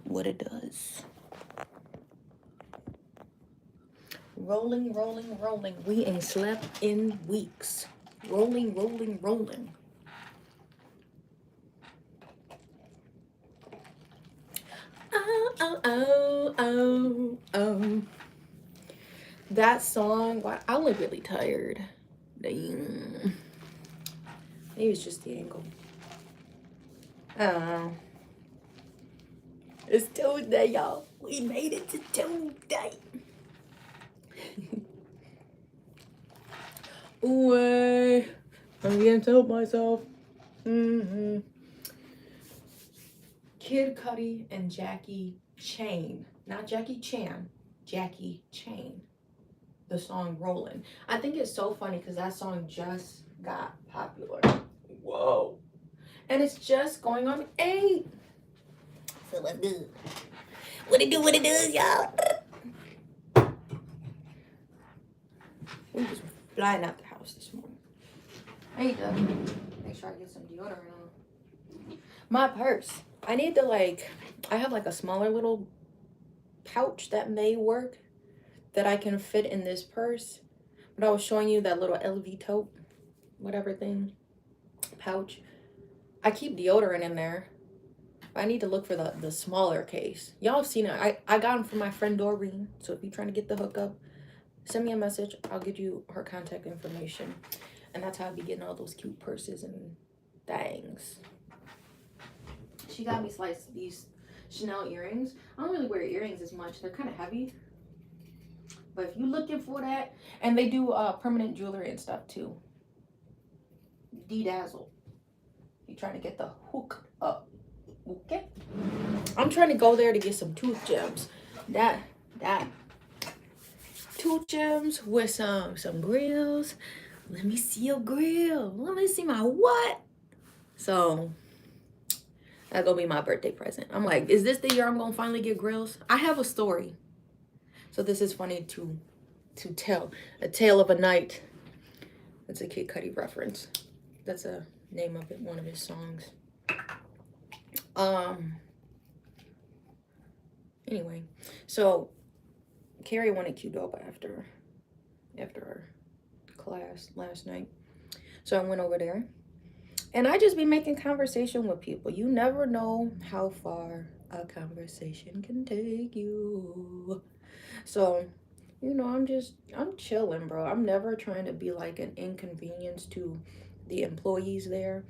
what it does. Rolling, rolling, rolling. We ain't slept in weeks. Rolling, rolling, rolling. Oh, oh, oh, oh, oh. That song, I look really tired. Damn. Maybe it's just the angle. It's Tuesday, y'all. We made it to Tuesday. Ooh, I'm getting to help myself. Kid Cudi and Jackie Chain. Not Jackie Chan. Jackie Chain. The song Rollin'. I think it's so funny because that song just got popular. Whoa. And it's just going on 8. So what's good? What it do, what it does, y'all? We just flying out the house this morning. I need to make sure I get some deodorant on. My purse. I need to I have a smaller little pouch that may work that I can fit in this purse. But I was showing you that little LV tote, whatever thing, pouch. I keep deodorant in there. I need to look for the smaller case. Y'all have seen it. I got them from my friend Doreen. So if you're trying to get the hookup, send me a message. I'll give you her contact information. And that's how I be getting all those cute purses and things. She got me these Chanel earrings. I don't really wear earrings as much. They're kind of heavy. But if you're looking for that, and they do permanent jewelry and stuff too. D-Dazzle. You're trying to get the hook up. Okay? I'm trying to go there to get some tooth gems. That tooth gems with some grills. Let me see your grill. Let me see my what? So that's gonna be my birthday present. I'm like, is this the year I'm gonna finally get grills? I have a story. So this is funny to tell. A Tale of a Night. That's a Kid Cudi reference. That's a name of it, one of his songs. Anyway, so Carrie wanted Qdoba after our class last night. So I went over there. And I just be making conversation with people. You never know how far a conversation can take you. So, I'm chilling, bro. I'm never trying to be like an inconvenience to the employees there.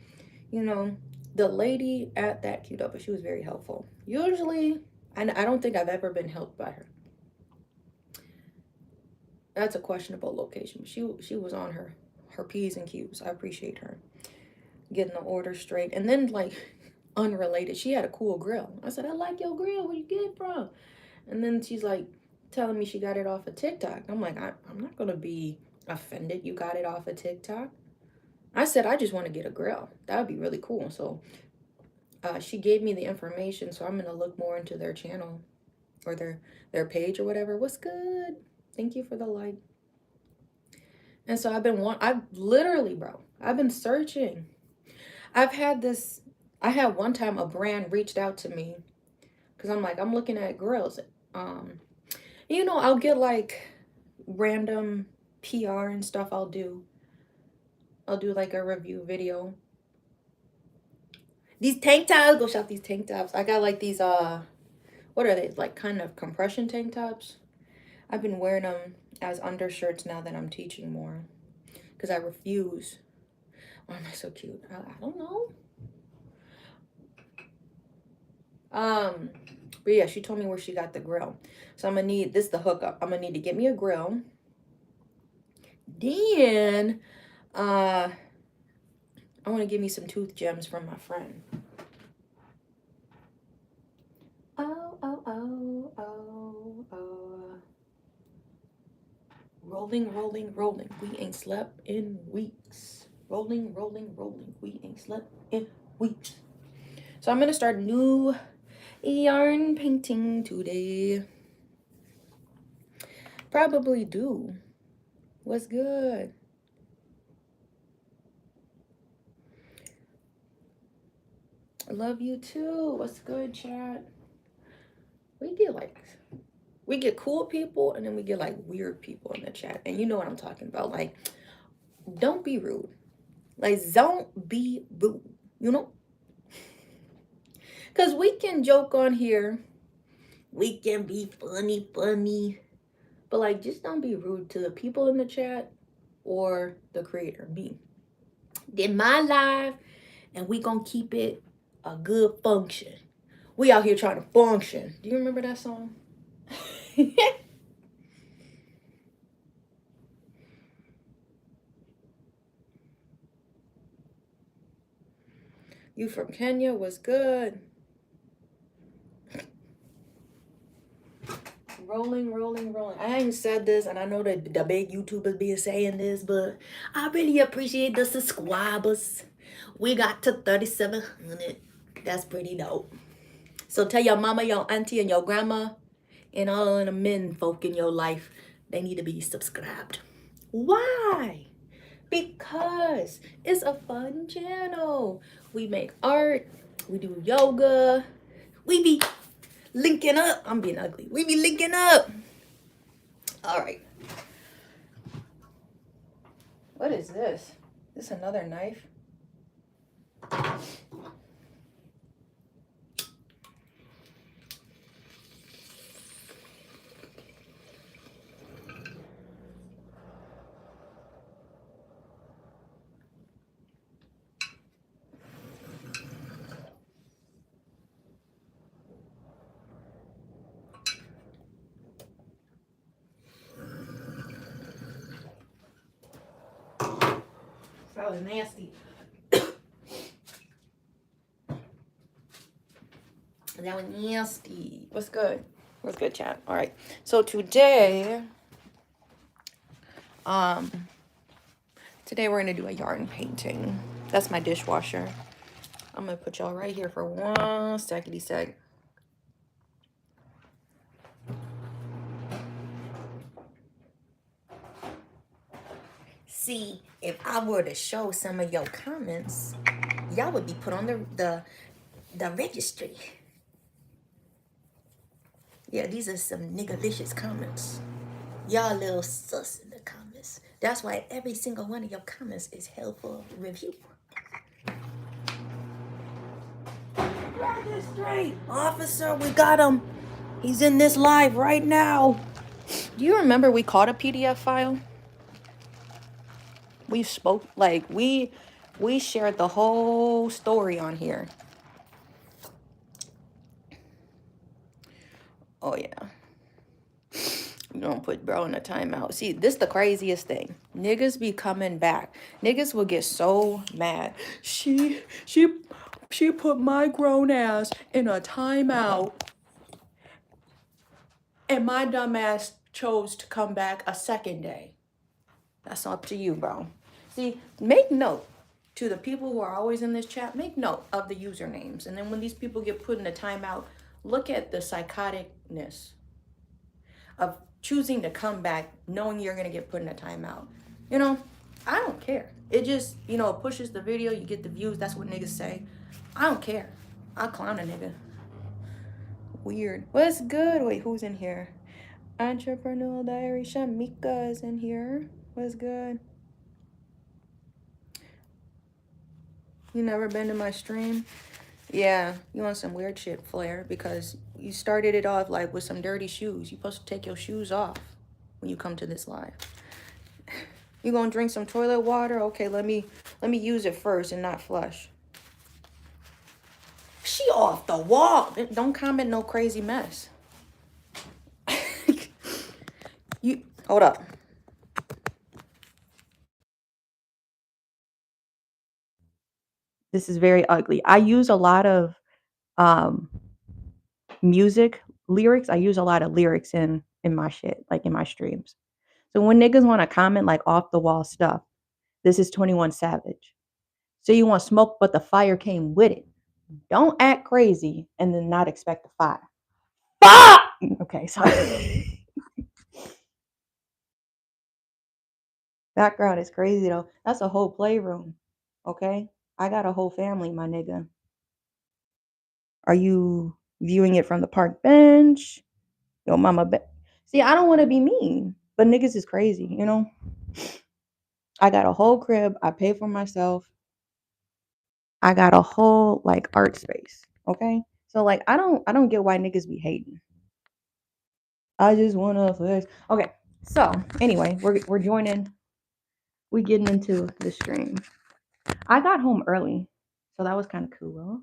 The lady at that Qdoba, she was very helpful. Usually, I don't think I've ever been helped by her. That's a questionable location. She was on her P's and Q's. I appreciate her getting the order straight. And then unrelated, she had a cool grill. I said, I like your grill. Where you get it from? And then she's like telling me she got it off of TikTok. I'm like, I'm not gonna be offended you got it off of TikTok. I said, I just want to get a grill. That would be really cool. So she gave me the information, so I'm gonna look more into their channel or their page or whatever. What's good? Thank you for the like. And so I've been searching. I had one time a brand reached out to me because I'm looking at grills. I'll get random PR and stuff. I'll do a review video. These tank tops, go shop these tank tops. I got these what are they, kind of compression tank tops. I've been wearing them as undershirts now that I'm teaching more because I refuse. Why am I so cute? I don't know. But yeah, she told me where she got the grill. So I'm gonna need this, the hookup. I'm gonna need to get me a grill. Then I want to give me some tooth gems from my friend. Rolling, rolling, rolling. We ain't slept in weeks. Rolling, rolling, rolling. We ain't slept in weeks. So I'm gonna start new yarn painting today. Probably do. What's good? I love you too. What's good, chat? We get like we get cool people and then we get like weird people in the chat. And you know what I'm talking about. Like, don't be rude. Like, don't be rude. You know? Because we can joke on here. We can be funny. But like, just don't be rude to the people in the chat or the creator, me. Did my live, and we gonna keep it a good function. We out here trying to function. Do you remember that song? You from Kenya was good. Rolling, rolling, rolling. I ain't said this, and I know that the big YouTubers be saying this, but I really appreciate the subscribers. We got to 3,700. That's pretty dope. So tell your mama, your auntie, and your grandma, and all of the men folk in your life, they need to be subscribed. Why? Because it's a fun channel. We make art, we do yoga, we be linking up. I'm being ugly. We be linking up. All right. What is this? Is this another knife? That was nasty. That was nasty. What's good? What's good, chat? All right. So today, um, today we're gonna do a yarn painting. That's my dishwasher. I'm gonna put y'all right here for 1 sec. See, if I were to show some of your comments, y'all would be put on the registry. Yeah, these are some niggalicious comments. Y'all little sus in the comments. That's why every single one of your comments is held for review. Grab this straight. Officer, we got him. He's in this live right now. Do you remember we caught a PDF file? We spoke, like, we shared the whole story on here. Oh, yeah. You don't put bro in a timeout. See, this the craziest thing. Niggas be coming back. Niggas will get so mad. She put my grown ass in a timeout, and my dumb ass chose to come back a second day. That's up to you, bro. See, make note to the people who are always in this chat. Make note of the usernames, and then when these people get put in a timeout, look at the psychoticness of choosing to come back knowing you're gonna get put in a timeout. You know, I don't care. It just, you know, it pushes the video, you get the views. That's what niggas say. I don't care. I'll clown a nigga. Weird. What's good? Wait, who's in here? Entrepreneur Diary. Shamika is in here. What's good? You never been to my stream? Yeah, you want some weird shit, Flair, because you started it off like with some dirty shoes. You're supposed to take your shoes off when you come to this live. You gonna drink some toilet water? Okay, let me use it first and not flush. She off the wall. Don't comment no crazy mess. You hold up. This is very ugly. I use a lot of music lyrics. I use a lot of lyrics in my shit, like in my streams. So when niggas want to comment like off the wall stuff, this is 21 Savage. So you want smoke, but the fire came with it. Don't act crazy and then not expect the fire. Fuck! Okay, sorry. Background is crazy though. That's a whole playroom. Okay? I got a whole family, my nigga. Are you Viewing it from the park bench. Yo, mama. See, I don't want to be mean, but niggas is crazy, you know? I got a whole crib. I pay for myself. I got a whole like art space. Okay. So like I don't get why niggas be hating. I just wanna flex. Okay. So anyway, we're joining. We getting into the stream. I got home early, so that was kind of cool.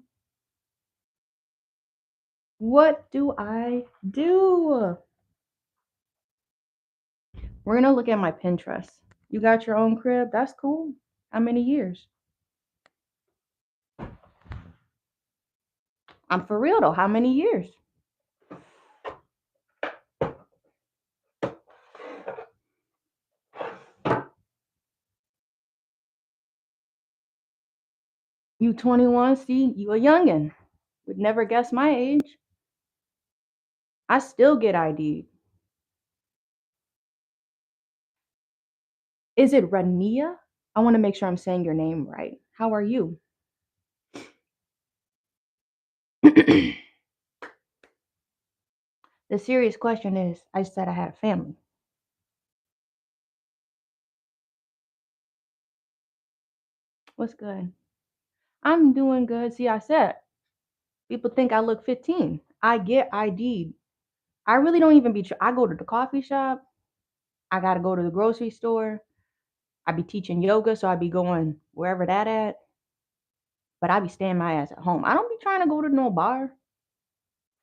What do I do? We're gonna look at my Pinterest. You got your own crib? That's cool. How many years? I'm for real though. How many years? You 21? See, you a youngin'. Would never guess my age. I still get ID'd. Is it Rania? I want to make sure I'm saying your name right. How are you? The serious question is, I said I had a family. What's good? I'm doing good. See, I said people think I look 15. I get ID'd. I really don't even be. I go to the coffee shop. I gotta go to the grocery store. I be teaching yoga, so I be going wherever that at. But I be staying my ass at home. I don't be trying to go to no bar.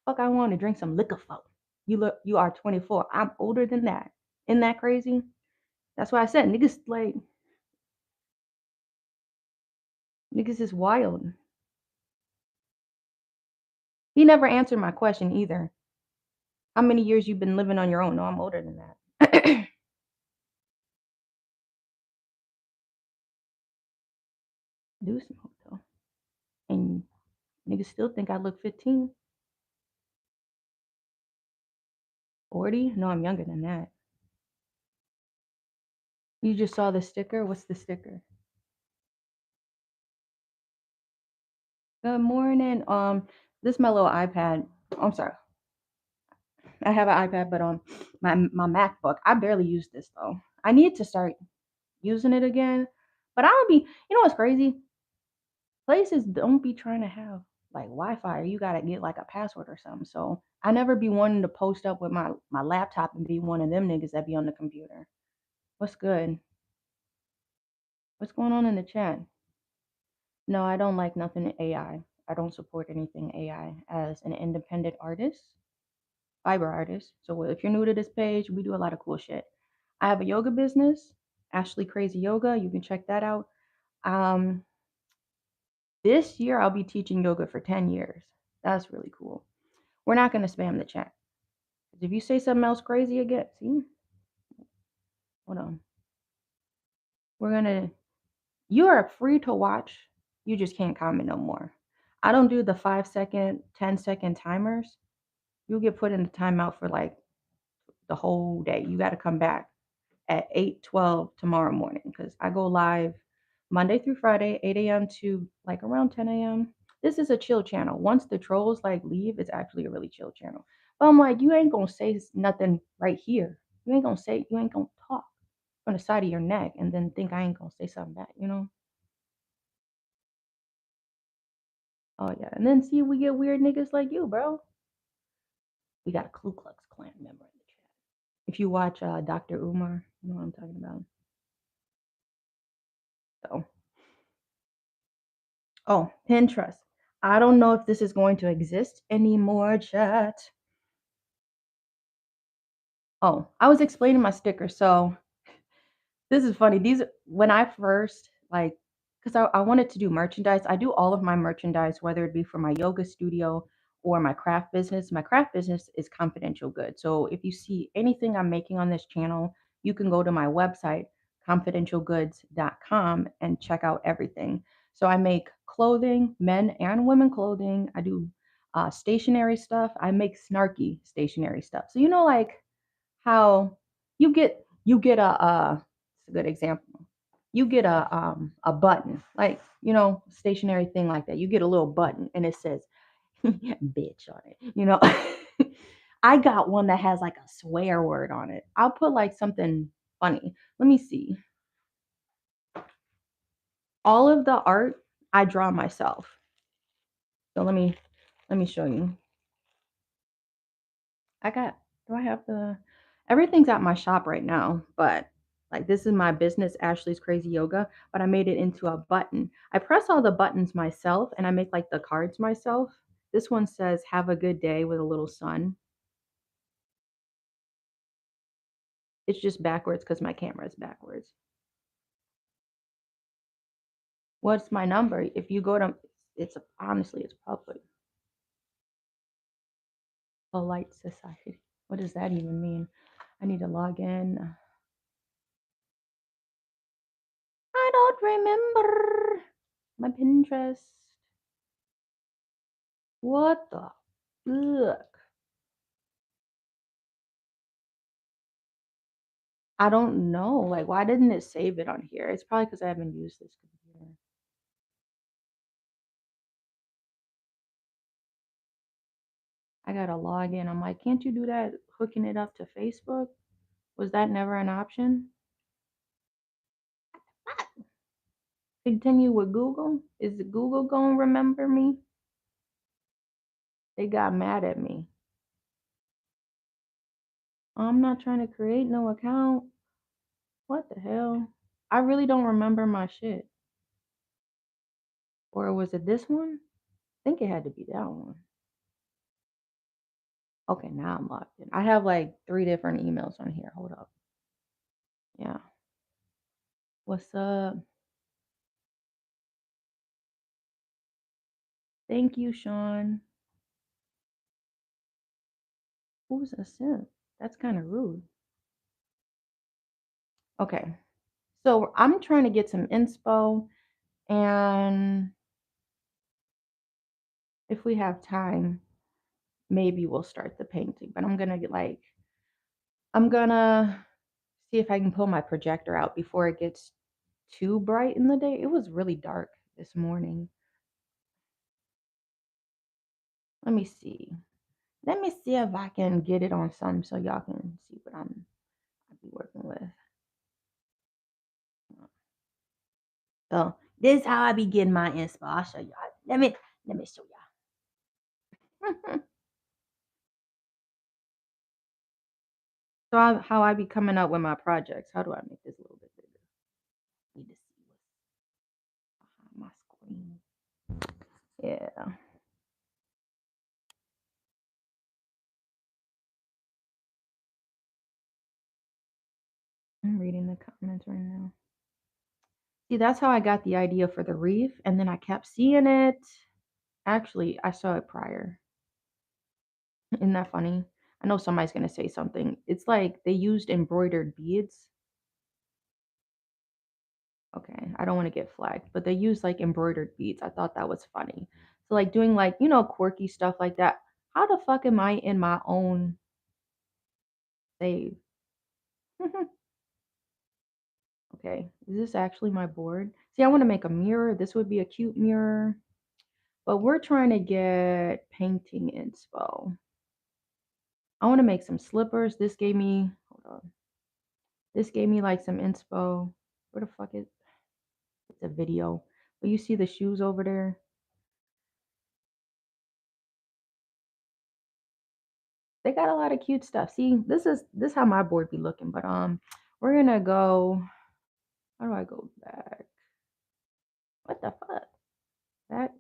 Fuck, I want to drink some liquor folk. You are 24. I'm older than that. Isn't that crazy? That's why I said niggas is wild. He never answered my question either. How many years you been living on your own? No, I'm older than that. Do smoke though. And niggas still think I look 15. 40? No, I'm younger than that. You just saw the sticker? What's the sticker? Good morning. This is my little iPad. I'm sorry. I have an iPad, but my MacBook. I barely use this though. I need to start using it again. But I don't be, you know what's crazy? Places don't be trying to have like Wi-Fi or you gotta get like a password or something. So I never be wanting to post up with my laptop and be one of them niggas that be on the computer. What's good? What's going on in the chat? No, I don't like nothing AI. I don't support anything AI as an independent artist, fiber artist. So if you're new to this page, we do a lot of cool shit. I have a yoga business, Ashlee CrazyYoga. You can check that out. Um, this year I'll be teaching yoga for 10 years. That's really cool. We're not going to spam the chat. If you say something else crazy again, see, hold on. We're going to, you are free to watch. You just can't comment no more. I don't do the 5 second, 10-second timers. You'll get put in the timeout for like the whole day. You got to come back at 8:12 tomorrow morning because I go live Monday through Friday, 8 a.m. to like around 10 a.m. This is a chill channel. Once the trolls like leave, it's actually a really chill channel. But I'm like, you ain't gonna say nothing right here. You ain't gonna talk from the side of your neck and then think I ain't gonna say something back, you know? Oh yeah. And then see we get weird niggas like you, bro. We got a Ku Klux Klan member in the chat. If you watch Dr. Umar, you know what I'm talking about. So oh, Pinterest. I don't know if this is going to exist anymore, chat. Oh, I was explaining my sticker. So this is funny. These when I first like because I wanted to do merchandise. I do all of my merchandise, whether it be for my yoga studio or my craft business. My craft business is confidential goods. So if you see anything I'm making on this channel, you can go to my website, confidentialgoods.com, and check out everything. So I make clothing, men and women clothing. I do stationary stuff. I make snarky stationary stuff. So you know, like how you get it's a good example. You get a button, like, you know, stationary thing like that. You get a little button and it says bitch on it. I got one that has like a swear word on it. I'll put like something funny. Let me see. All of the art I draw myself. So let me show you. Do I have the everything's at my shop right now, but like this is my business, Ashley's Crazy Yoga, but I made it into a button. I press all the buttons myself and I make like the cards myself. This one says have a good day with a little sun. It's just backwards because my camera is backwards. What's my number? If you go to it's honestly it's public. Polite society. What does that even mean? I need to log in. I don't remember my Pinterest. What the fuck? I don't know. Like, why didn't it save it on here? It's probably because I haven't used this computer. I gotta log in. I'm like, can't you do that hooking it up to Facebook? Was that never an option? Continue with Google? Is Google gonna remember me? They got mad at me. I'm not trying to create no account. What the hell? I really don't remember my shit. Or was it this one? I think it had to be that one. Okay, now I'm logged in. I have like 3 different emails on here. Hold up. Yeah. What's up? Thank you, Sean. Who's a simp? That's kind of rude. Okay. So I'm trying to get some inspo, and if we have time, maybe we'll start the painting. But I'm gonna see if I can pull my projector out before it gets too bright in the day. It was really dark this morning. Let me see. Let me see if I can get it on some so y'all can see what I'll be working with. So this is how I be getting my inspo. I'll show y'all. Let me show y'all. So how I be coming up with my projects. How do I make this a little bit bigger? Need to see what's behind my screen. Yeah. I'm reading the comments right now. See, that's how I got the idea for the reef, and then I kept seeing it. Actually, I saw it prior. Isn't that funny? I know somebody's gonna say something. It's like they used embroidered beads. Okay, I don't want to get flagged, but they used like embroidered beads. I thought that was funny. So like doing like, quirky stuff like that. How the fuck am I in my own save? Okay, is this actually my board? See, I want to make a mirror. This would be a cute mirror. But we're trying to get painting inspo. I want to make some slippers. Hold on. This gave me like some inspo. Where the fuck is it's a video. But you see the shoes over there? They got a lot of cute stuff. See, this how my board be looking. But we're gonna go. How do I go back? What the fuck? That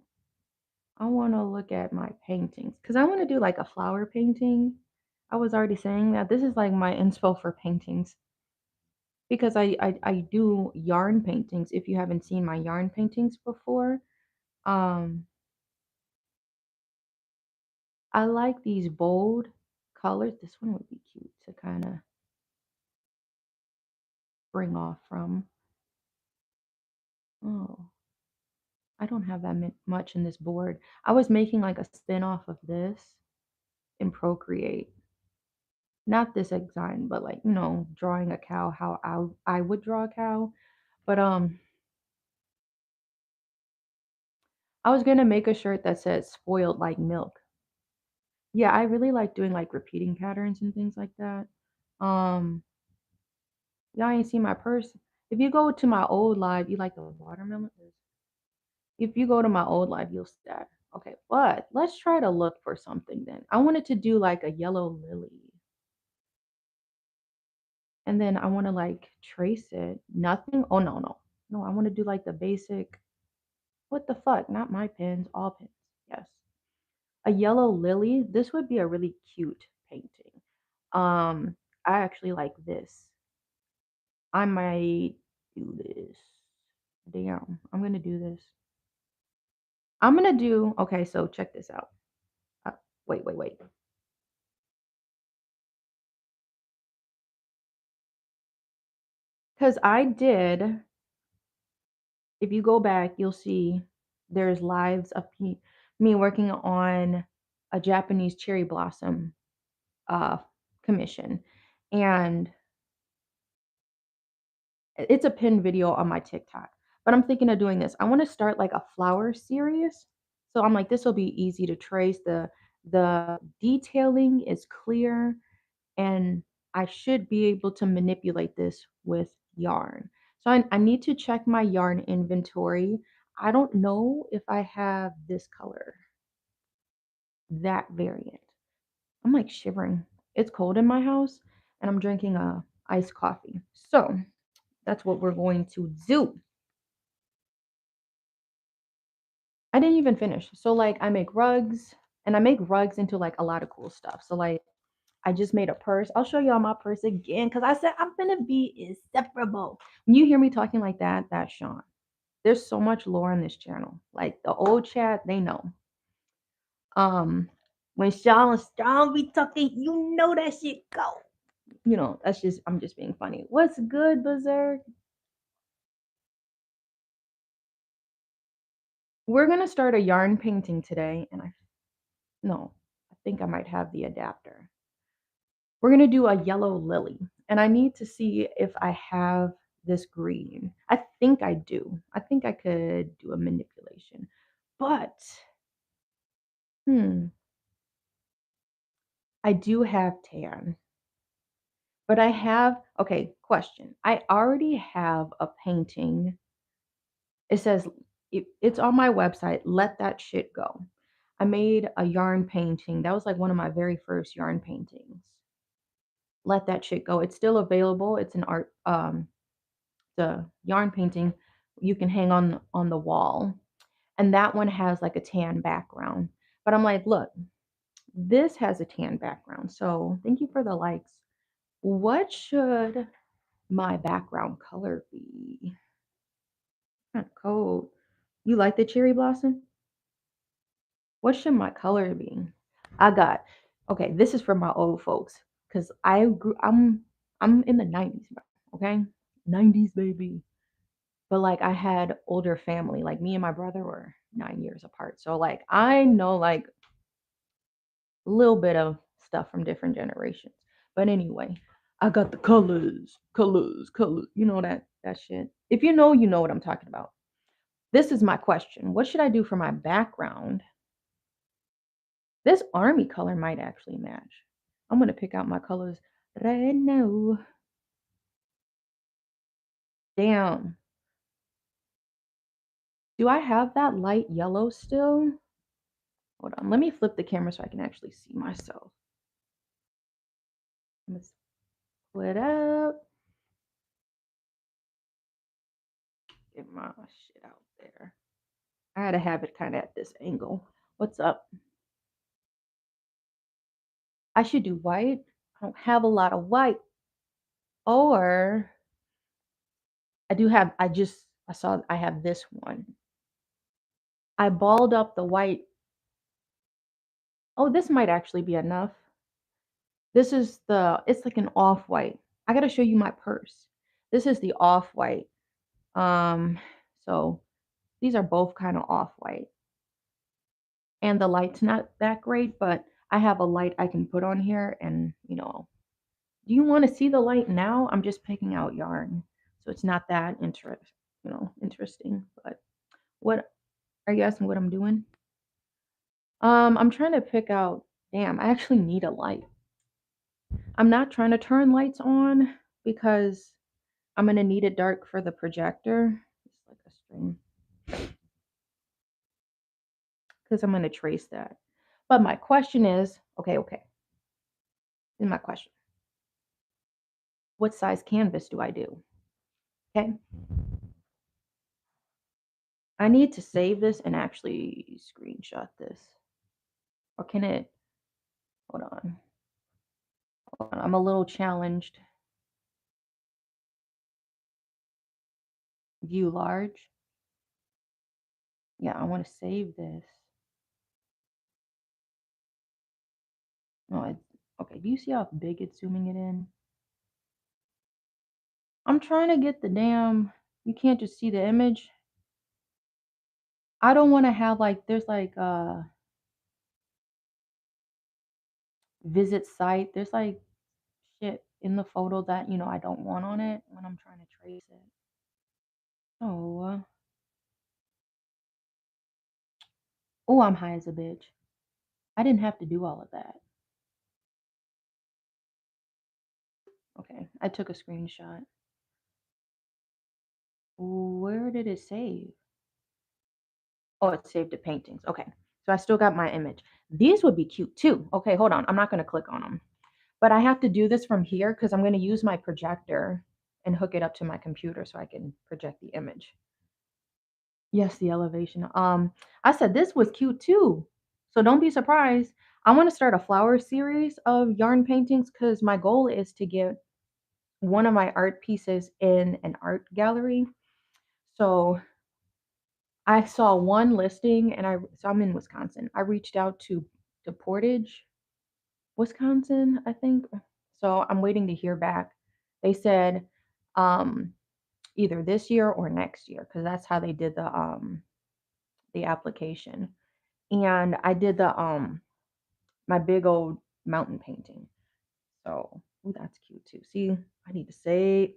I want to look at my paintings because I want to do like a flower painting. I was already saying that this is like my inspo for paintings because I do yarn paintings. If you haven't seen my yarn paintings before, um, I like these bold colors. This one would be cute to kind of bring off from. Oh, I don't have that much in this board. I was making like a spin off of this in Procreate. Not this design, but like, drawing a cow how I would draw a cow. But I was gonna make a shirt that says spoiled like milk. Yeah, I really like doing like repeating patterns and things like that. Um, y'all ain't seen my purse. If you go to my old live, you like the watermelon? If you go to my old live, you'll see that. Okay, but let's try to look for something then. I wanted to do like a yellow lily. And then I want to like trace it. Nothing. Oh no, no. No, I want to do like the basic. What the fuck? Not my pins, all pins. Yes. A yellow lily. This would be a really cute painting. Um, I actually like this. I might do this. Damn, I'm gonna do this. I'm gonna do okay, so check this out. Uh, wait. Because I did, if you go back, you'll see there's lives of me working on a Japanese cherry blossom uh, commission. And it's a pinned video on my TikTok. But I'm thinking of doing this. I want to start like a flower series. So I'm like, this will be easy to trace. The detailing is clear, and I should be able to manipulate this with yarn. So I need to check my yarn inventory. I don't know if I have this color, that variant. I'm like shivering. It's cold in my house, and I'm drinking a iced coffee. So that's what we're going to do. I didn't even finish. So like I make rugs, and I make rugs into like a lot of cool stuff. So like I just made a purse. I'll show y'all my purse again because I said I'm gonna be inseparable. When you hear me talking like that, that's Sean. There's so much lore in this channel. Like the old chat, they know. Um, when Sean Strong be talking, you know that shit go. You know, that's just I'm just being funny. What's good, Berserk? We're gonna start a yarn painting today, and I no, I think I might have the adapter. We're gonna do a yellow lily, and I need to see if I have this green. I think I do. I think I could do a manipulation, but hmm, I do have tan. But I have okay, question. I already have a painting. It says it's on my website. Let that shit go. I made a yarn painting. That was like one of my very first yarn paintings. Let that shit go. It's still available. It's an art the yarn painting you can hang on the wall. And that one has like a tan background. But I'm like, look, this has a tan background. So thank you for the likes. What should my background color be? Kind of cold. You like the cherry blossom? What should my color be? I got okay, this is for my old folks. Cause I'm in the 90s, okay? 90s baby. But like I had older family, like me and my brother were 9 years apart. So like I know like a little bit of stuff from different generations. But anyway, I got the colors. You know that shit. If you know, you know what I'm talking about. This is my question. What should I do for my background? This army color might actually match. I'm gonna pick out my colors right now. Damn. Do I have that light yellow still? Hold on. Let me flip the camera so I can actually see myself. Let's split up. Get my shit out there. I had to have it kind of at this angle. What's up? I should do white. I don't have a lot of white. Or I do have, I saw I have this one. I balled up the white. Oh, this might actually be enough. This is it's like an off-white. I gotta show you my purse. This is the off-white. So these are both kind of off-white. And the light's not that great, but I have a light I can put on here and, do you want to see the light now? I'm just picking out yarn. So it's not that interesting, but what Are you asking what I'm doing? I'm trying to pick out. Damn, I actually need a light. I'm not trying to turn lights on because I'm gonna need it dark for the projector. It's like a string because I'm gonna trace that. But my question is, okay. This is my question. What size canvas do I do? Okay. I need to save this and actually screenshot this. Or can it? Hold on. Hold on. I'm a little challenged. View large. Yeah, I want to save this. No, okay. Do you see how big it's zooming it in? I'm trying to get the damn. You can't just see the image. I don't want to have like there's like visit site. There's like shit in the photo that I don't want on it when I'm trying to trace it. Oh, oh, I'm high as a bitch. I didn't have to do all of that. Okay, I took a screenshot. Where did it save? Oh, it saved the paintings. Okay, so I still got my image. These would be cute too. Okay, hold on. I'm not going to click on them. But I have to do this from here because I'm going to use my projector and hook it up to my computer so I can project the image. Yes, the elevation. I said this was cute too. So don't be surprised. I want to start a flower series of yarn paintings because my goal is to get one of my art pieces in an art gallery. So I saw one listing and so I'm in Wisconsin. I reached out to Portage, Wisconsin, I think. So I'm waiting to hear back. They said um either this year or next year because that's how they did the application. And I did the my big old mountain painting. So, ooh, that's cute too. See, I need to save,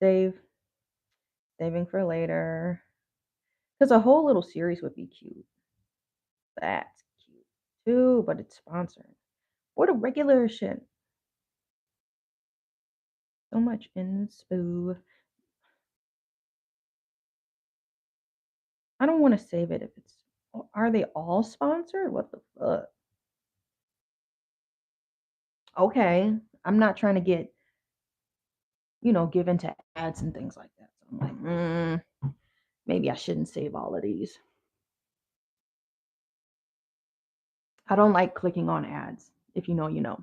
saving for later. Because a whole little series would be cute. That's cute too, but it's sponsored. What a regular shit. So much inspo. I don't want to save it if it's. Are they all sponsored? What the fuck? Okay, I'm not trying to get given to ads and things like that. So I'm like, maybe I shouldn't save all of these. I don't like clicking on ads. If you know, you know.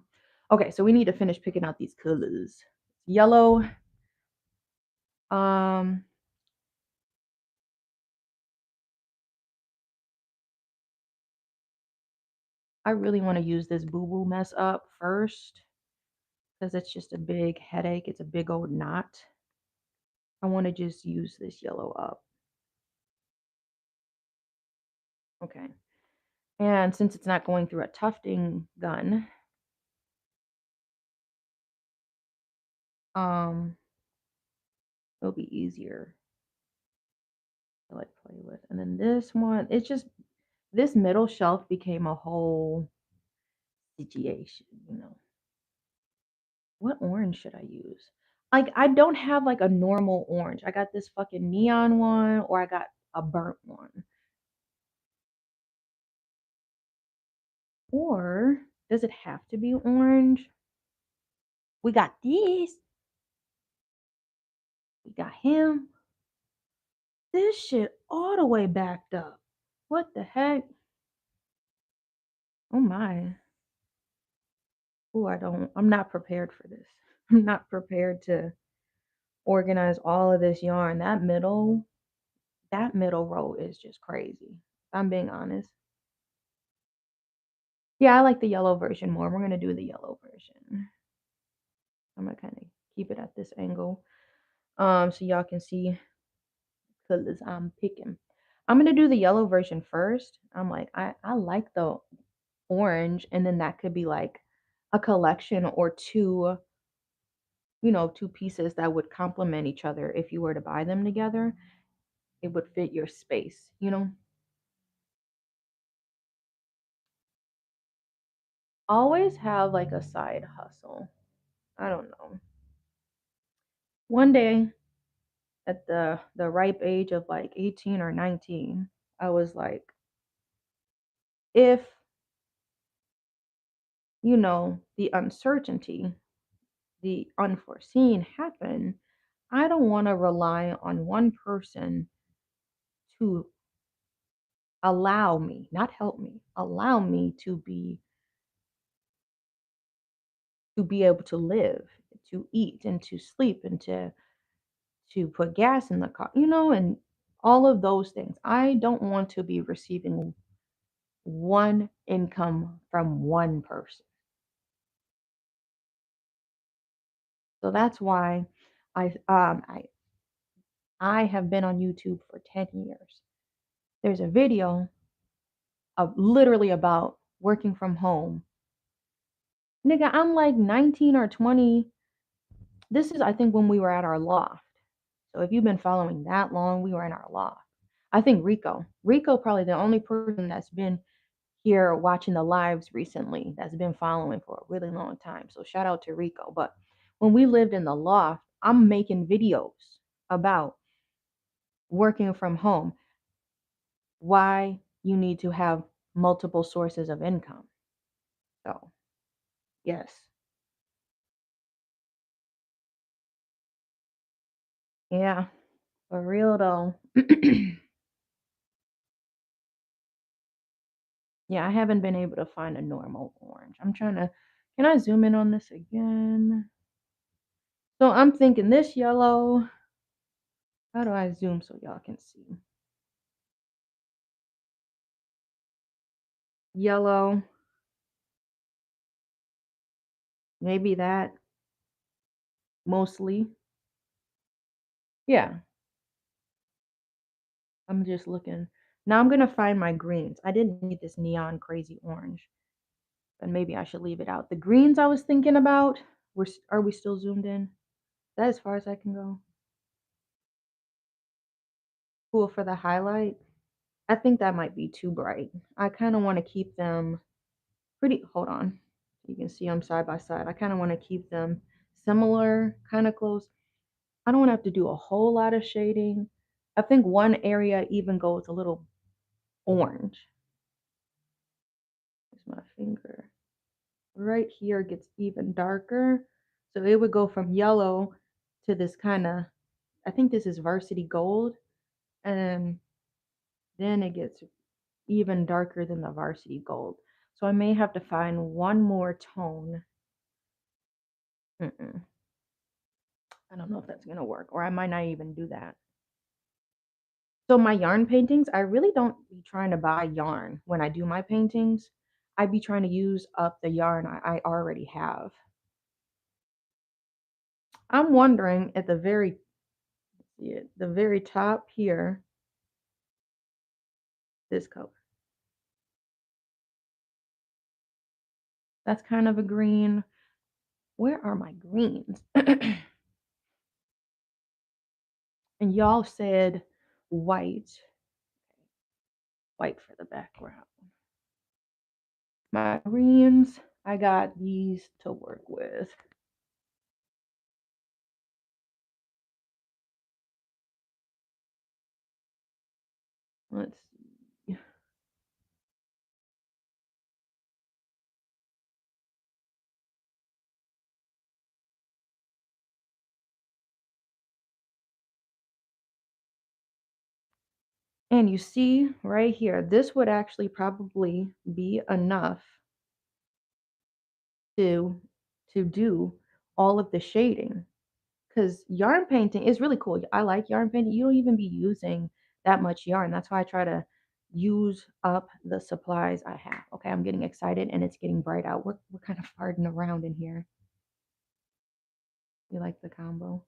Okay, so we need to finish picking out these colors. Yellow. Um, I really want to use this boo boo mess up first because it's just a big headache. It's a big old knot. I want to just use this yellow up. Okay. And since it's not going through a tufting gun, um, it'll be easier to like play with. And then this one, it's just this middle shelf became a whole situation. What orange should I use? Like, I don't have like a normal orange. I got this fucking neon one or I got a burnt one. Or does it have to be orange? We got this. We got him. This shit all the way backed up. What the heck? Oh my. Oh, I'm not prepared for this. I'm not prepared to organize all of this yarn. That middle row is just crazy. If I'm being honest. Yeah, I like the yellow version more. We're gonna do the yellow version. I'm gonna kind of keep it at this angle, so y'all can see colors I'm picking. I'm gonna do the yellow version first. I'm like, I like the orange, and then that could be like a collection or two, two pieces that would complement each other if you were to buy them together. it would fit your space, you know? Always have like a side hustle. I don't know. One day at the ripe age of like 18 or 19, I was like, if, the uncertainty, the unforeseen happen, I don't want to rely on one person to allow me, not help me, allow me to be able to live, to eat and to sleep and to put gas in the car, and all of those things. I don't want to be receiving one income from one person. So that's why I um I I have been on YouTube for 10 years. There's a video of literally about working from home. Nigga, I'm like 19 or 20. This is, I think, when we were at our loft. So if you've been following that long, we were in our loft. I think Rico probably the only person that's been here watching the lives recently, that's been following for a really long time. So shout out to Rico. But when we lived in the loft, I'm making videos about working from home, why you need to have multiple sources of income. So, yes. Yeah, for real though. Yeah, I haven't been able to find a normal orange. I'm trying to, can I zoom in on this again? So I'm thinking this yellow. How do I zoom so y'all can see? Yellow, maybe that mostly. Yeah, I'm just looking. Now I'm gonna find my greens. I didn't need this neon crazy orange, but maybe I should leave it out. The greens I was thinking about, are we still zoomed in? Is that as far as I can go? Cool for the highlight. I think that might be too bright. I kind of want to keep them pretty, hold on. You can see them side by side. I kind of want to keep them similar, kind of close. I don't want to have to do a whole lot of shading. I think one area even goes a little orange. Here's my finger. Right here gets even darker. So it would go from yellow to this kind of, I think this is varsity gold. And then it gets even darker than the varsity gold. So I may have to find one more tone. Mm-mm. I don't know if that's gonna work, or I might not even do that. So my yarn paintings, I really don't be trying to buy yarn when I do my paintings. I'd be trying to use up the yarn I already have. I'm wondering at the very top here, this color. That's kind of a green. Where are my greens? And y'all said white. White for the background. My greens, I got these to work with. Let's see. And you see right here, this would actually probably be enough to do all of the shading. Because yarn painting is really cool. I like yarn painting. You don't even be using that much yarn. That's why I try to use up the supplies I have. Okay, I'm getting excited and it's getting bright out. We're kind of farting around in here. You like the combo?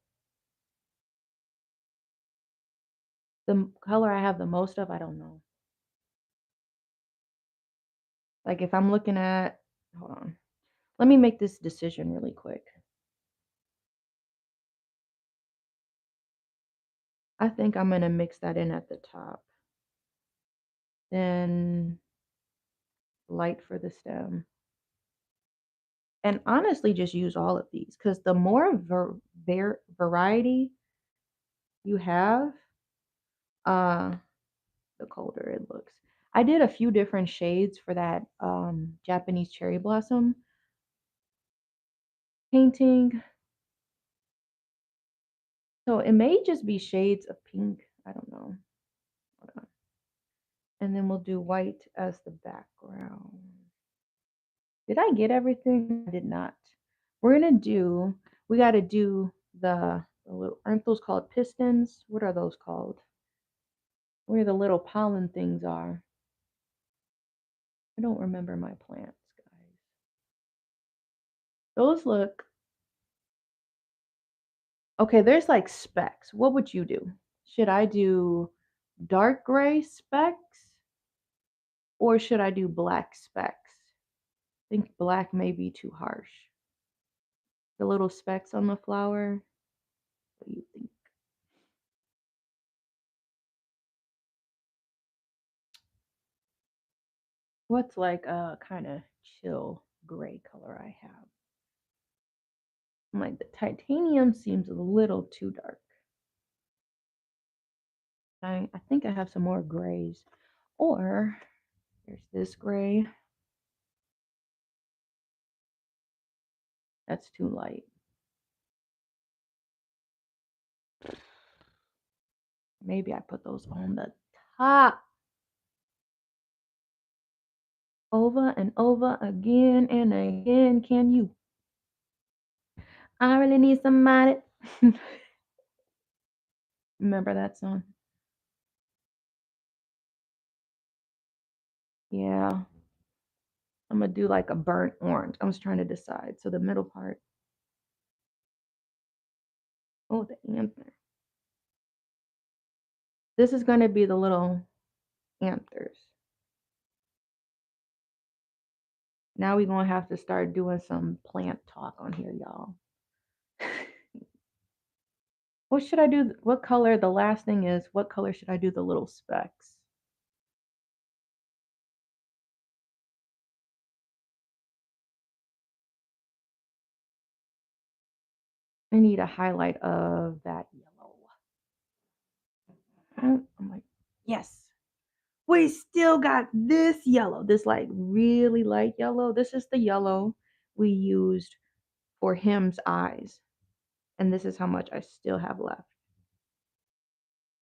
The color I have the most of, I don't know. Like if I'm looking at, hold on. Let me make this decision really quick. I think I'm gonna mix that in at the top. Then light for the stem. And honestly, just use all of these because the more variety you have, uh, the colder it looks. I did a few different shades for that Japanese cherry blossom painting. So it may just be shades of pink. I don't know. Hold on. And then we'll do white as the background. Did I get everything? I did not. We're gonna do, we gotta do the little, aren't those called pistons? What are those called? Where the little pollen things are. I don't remember my plants, guys. Those look, okay, there's like specks. What would you do? Should I do dark gray specks or should I do black specks? I think black may be too harsh. The little specks on the flower. What do you think? What's like a kind of chill gray color I have? I'm like the titanium seems a little too dark. I think I have some more grays. Or there's this gray. That's too light. Maybe I put those on the top. Over and over again and again. Can you? I really need somebody. Remember that song? Yeah. I'm gonna do like a burnt orange. I was trying to decide. So the middle part. Oh, the anther. This is gonna be the little anthers. Now we're gonna have to start doing some plant talk on here, y'all. What should I do? What color? The last thing is, what color should I do the little specks? I need a highlight of that yellow. I'm like, yes. We still got this yellow, this like really light yellow. This is the yellow we used for him's eyes. And this is how much I still have left.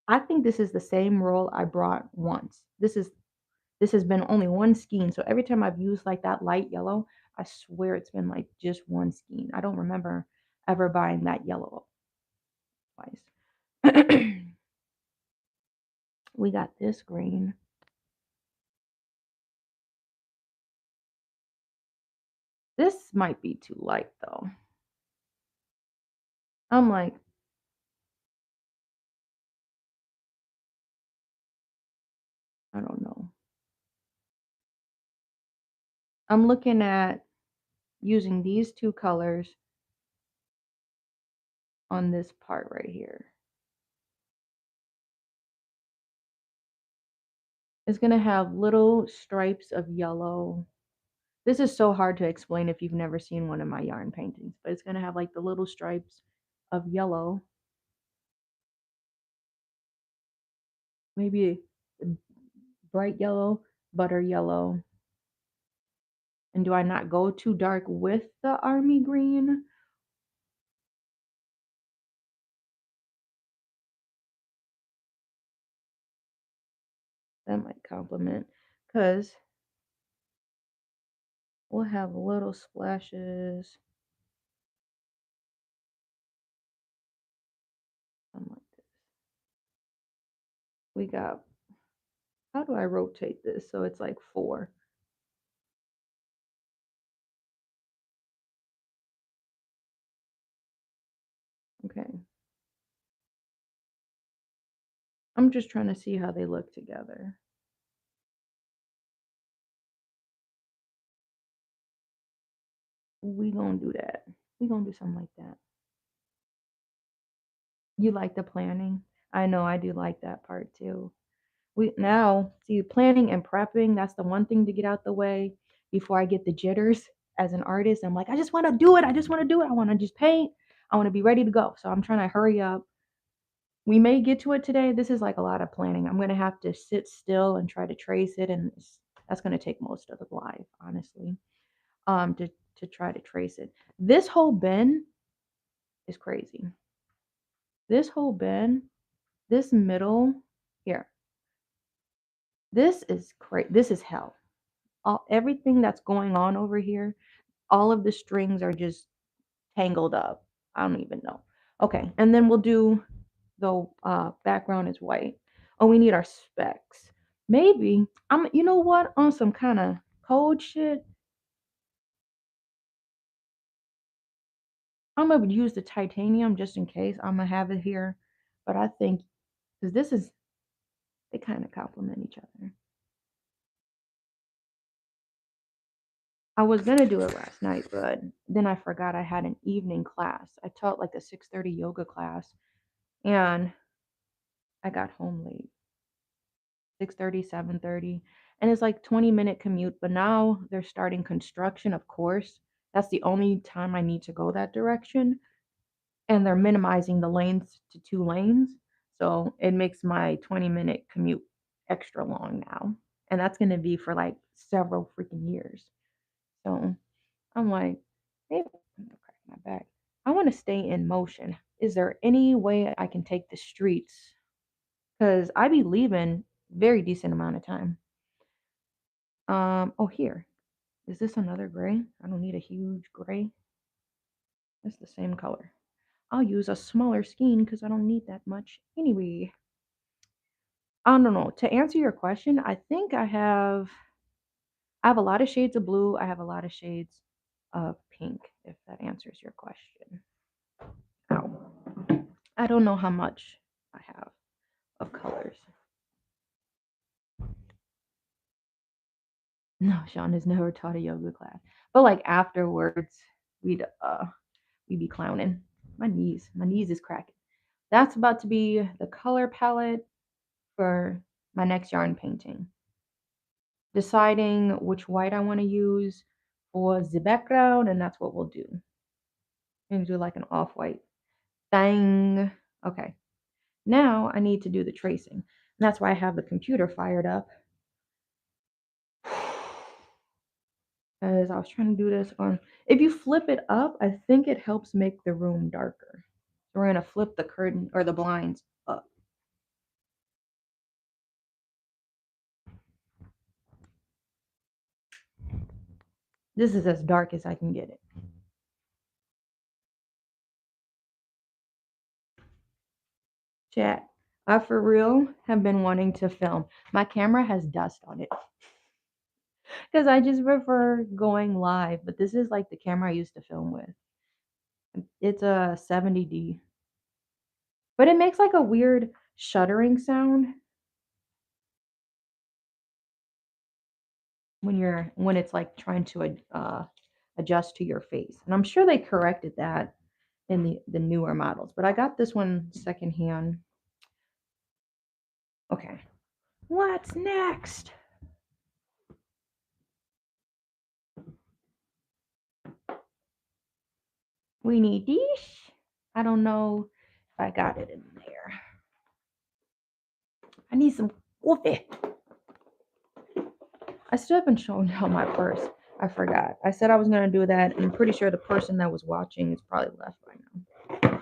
I think this is the same roll I brought once. This has been only one skein. So every time I've used like that light yellow, I swear it's been like just one skein. I don't remember ever buying that yellow twice. We got this green. This might be too light though. I'm like, I don't know. I'm looking at using these two colors on this part right here. It's going to have little stripes of yellow. This is so hard to explain if you've never seen one of my yarn paintings, but it's going to have like the little stripes of yellow. Maybe bright yellow, butter yellow. And do I not go too dark with the army green? That might complement because we'll have little splashes. Something like this. We got, how do I rotate this so it's like 4? Okay. I'm just trying to see how they look together. We gonna do that. We gonna do something like that. You like the planning? I know I do like that part too. We now see planning and prepping. That's the one thing to get out the way before I get the jitters as an artist. I'm like, I just want to do it. I just want to do it. I want to just paint. I want to be ready to go. So I'm trying to hurry up. We may get to it today. This is like a lot of planning. I'm going to have to sit still and try to trace it. And that's going to take most of the life, honestly, to try to trace it. This whole bin is crazy. This whole bin, this middle here, this is crazy. This is hell. Everything that's going on over here, all of the strings are just tangled up. I don't even know. Okay, and then we'll do the background is white. Oh, we need our specs. Maybe you know what, on some kind of cold shit, I'm gonna use the titanium just in case. I'm gonna have it here, but I think because this is they kind of complement each other. I was gonna do it last night, but then I forgot I had an evening class. I taught like a 6:30 yoga class, and I got home late, 6:30, 7:30, and it's like 20-minute commute. But now they're starting construction, of course. That's the only time I need to go that direction, and they're minimizing the lanes to 2 lanes, so it makes my 20-minute commute extra long now, and that's gonna be for like several freaking years. So I'm like, maybe I'm gonna crack my back. I want to stay in motion. Is there any way I can take the streets? Because I be leaving very decent amount of time. Oh here. Is this another gray? I don't need a huge gray. It's the same color. I'll use a smaller skein because I don't need that much anyway. I don't know. To answer your question, I have a lot of shades of blue. I have a lot of shades of pink, if that answers your question. Ow. I don't know how much I have of colors. No, Sean has never taught a yoga class. But like afterwards, we'd be clowning. My knees is cracking. That's about to be the color palette for my next yarn painting. Deciding which white I want to use for the background, and that's what we'll do. I'm gonna do like an off-white. Bang. Okay. Now I need to do the tracing. And that's why I have the computer fired up. As I was trying to do this on, if you flip it up, I think it helps make the room darker. So we're gonna flip the curtain or the blinds up. This is as dark as I can get it. Chat. I for real have been wanting to film. My camera has dust on it because I just prefer going live. But this is like the camera I used to film with. It's a 70D, but it makes like a weird shuddering sound when it's like trying to adjust to your face. And I'm sure they corrected that in the newer models. But I got this one secondhand. Okay, what's next? We need dish. I don't know if I got it in there. I need some coffee. I still haven't shown y'all my purse. I forgot. I said I was gonna do that, and I'm pretty sure the person that was watching is probably left by now.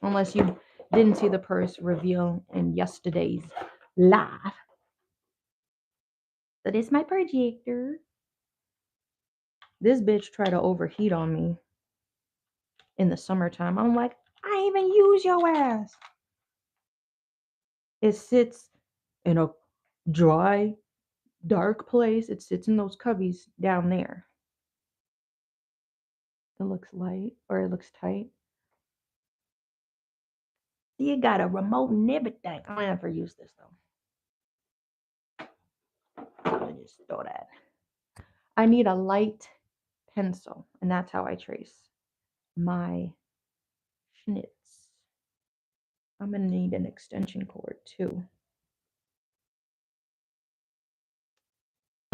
Unless you didn't see the purse reveal in yesterday's live. So this is my projector. This bitch tried to overheat on me in the summertime. I'm like, I ain't even use your ass. It sits in a dry, dark place. It sits in those cubbies down there. It looks light or it looks tight. You got a remote and everything. I don't ever use this though. I'm gonna just throw that. I need a light pencil, and that's how I trace my schnitz. I'm gonna need an extension cord too.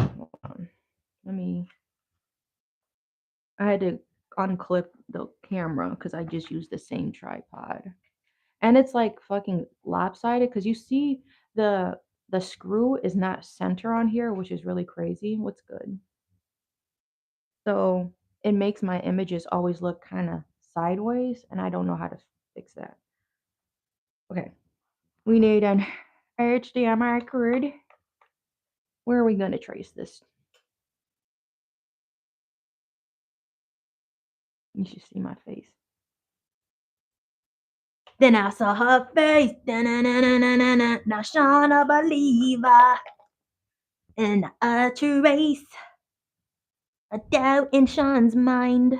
Hold on. Let me. I had to unclip the camera because I just used the same tripod. And it's like fucking lopsided because you see the screw is not center on here, which is really crazy. What's good? So it makes my images always look kind of sideways, and I don't know how to fix that. Okay, we need an HDMI cord. Where are we going to trace this? You should see my face. Then I saw her face. Da-na-na-na-na-na. Now Shauna believer in a trace. A doubt in Sean's mind.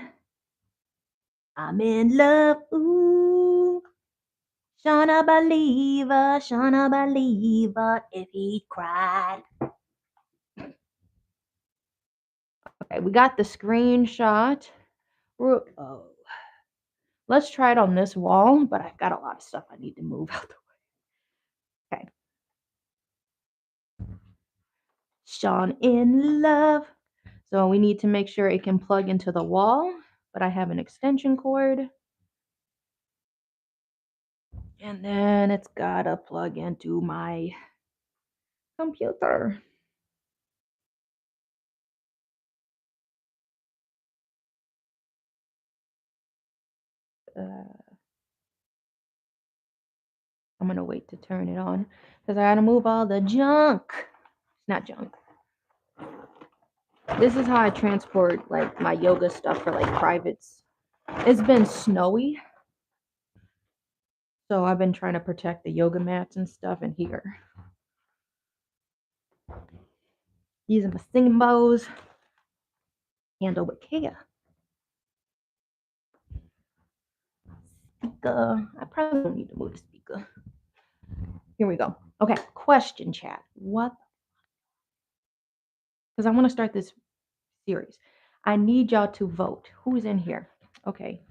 I'm in love. Ooh. Shauna believer, if he cried. Okay, we got the screenshot. Oh. Let's try it on this wall, but I've got a lot of stuff I need to move out the way. Okay. Sean in love. So we need to make sure it can plug into the wall, but I have an extension cord. And then it's gotta plug into my computer. I'm gonna wait to turn it on because I gotta move all the junk. Not junk. This is how I transport like my yoga stuff for like privates. It's been snowy, so I've been trying to protect the yoga mats and stuff in here. Using my singing bowls. Handle with care. Speaker. I probably don't need to move the speaker. Here we go. Okay, question chat. What? Because I want to start this series. I need y'all to vote. Who's in here? Okay,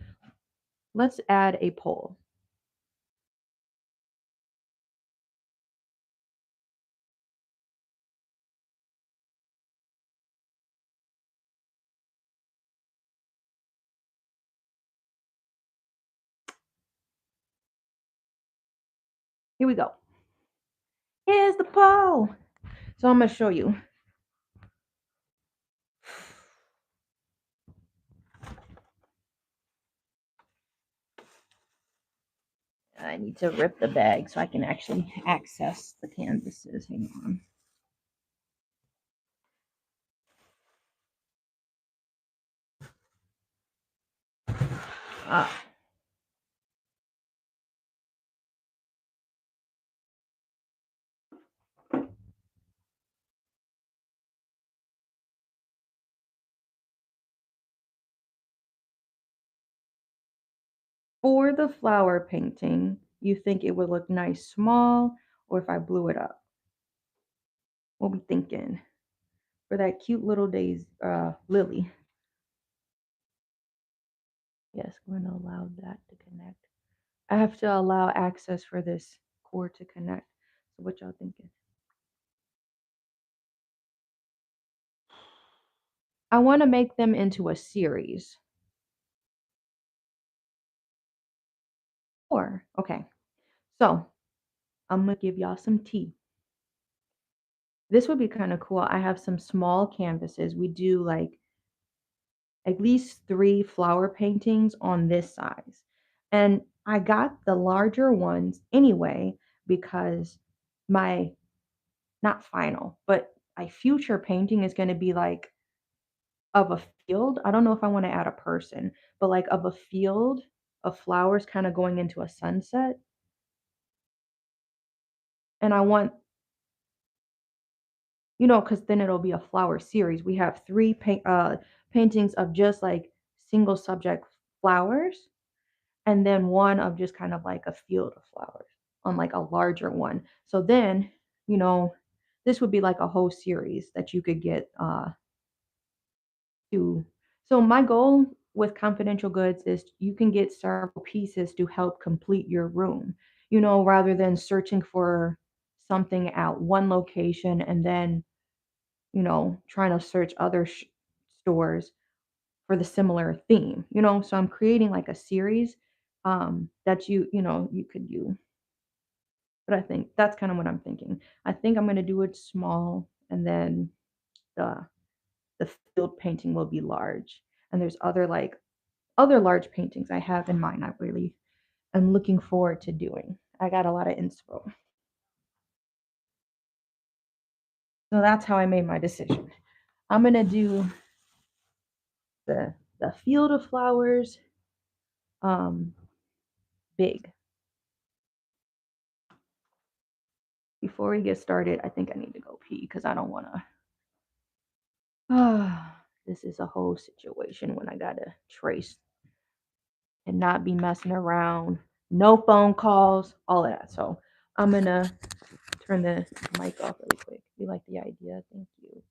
let's add a poll. Here we go. Here's the poll. So I'm going to show you. I need to rip the bag so I can actually access the canvases. Hang on. Ah. For the flower painting, you think it would look nice small or if I blew it up? What we thinking? For that cute little lily. Yes, we're going to allow that to connect. I have to allow access for this cord to connect. So what y'all thinking? I want to make them into a series. Or, okay. So, I'm going to give y'all some tea. This would be kind of cool. I have some small canvases. We do like at least 3 flower paintings on this size. And I got the larger ones anyway because my not final, but my future painting is going to be like of a field. I don't know if I want to add a person, but like of a field of flowers kind of going into a sunset. And I want, because then it'll be a flower series. We have 3 paintings of just like single subject flowers, and then one of just kind of like a field of flowers on like a larger one. So then, this would be like a whole series that you could get to. So my goal with confidential goods is you can get several pieces to help complete your room. rather than searching for something at one location and then, trying to search other stores for the similar theme. So I'm creating like a series that you could do. But I think that's kind of what I'm thinking. I think I'm going to do it small, and then the the field painting will be large. And there's other large paintings I have in mind. I really am looking forward to doing. I got a lot of inspo. So that's how I made my decision. I'm gonna do the field of flowers um big. Before we get started, I think I need to go pee because I don't wanna this is a whole situation when I gotta trace and not be messing around. No phone calls, all of that. So I'm gonna turn the mic off really quick. You like the idea? Thank you.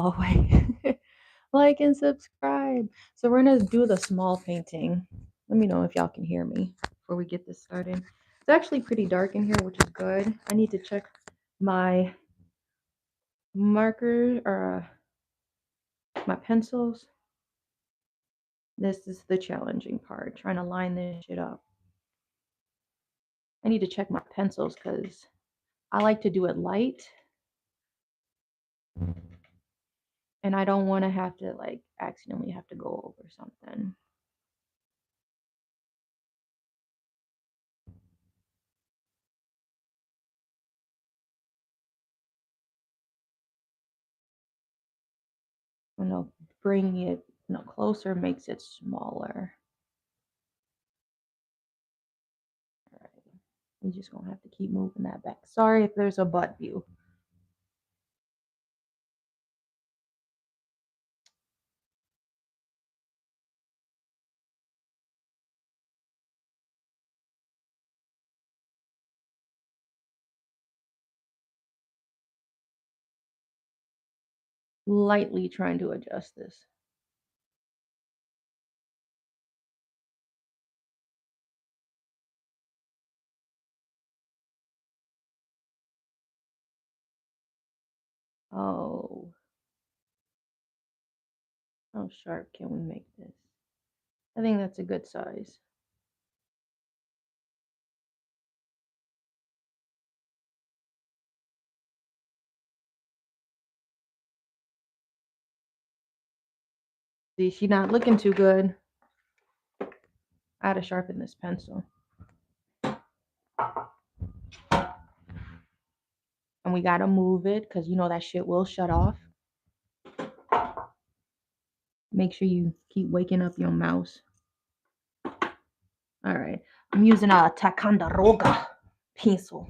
Oh wait. Like and subscribe. So we're gonna do the small painting. Let me know if y'all can hear me before we get this started. It's actually pretty dark in here, which is good. I need to check my marker or my pencils. This is the challenging part, trying to line this shit up. I need to check my pencils because I like to do it light and I don't want to have to like accidentally have to go over something. Bringing it closer makes it smaller. All right. We're just gonna have to keep moving that back. Sorry if there's a butt view. Lightly trying to adjust this. Oh, how sharp can we make this? I think that's a good size. See, she's not looking too good. I had to sharpen this pencil. And we gotta move it because that shit will shut off. Make sure you keep waking up your mouse. All right. I'm using a Ticonderoga pencil.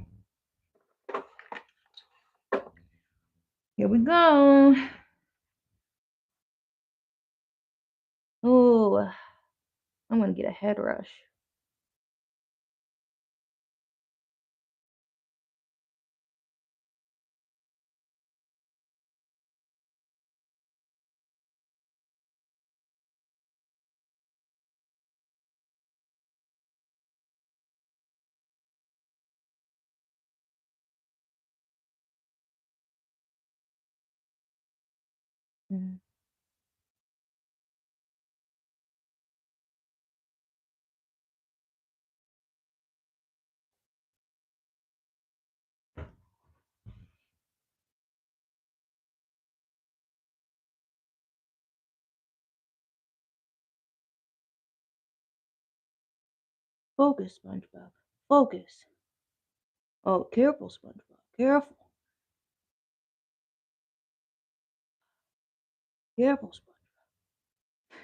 Here we go. Oh, I'm going to get a head rush. Mm. Focus, SpongeBob. Focus. Oh, careful, SpongeBob. Careful. Careful, SpongeBob.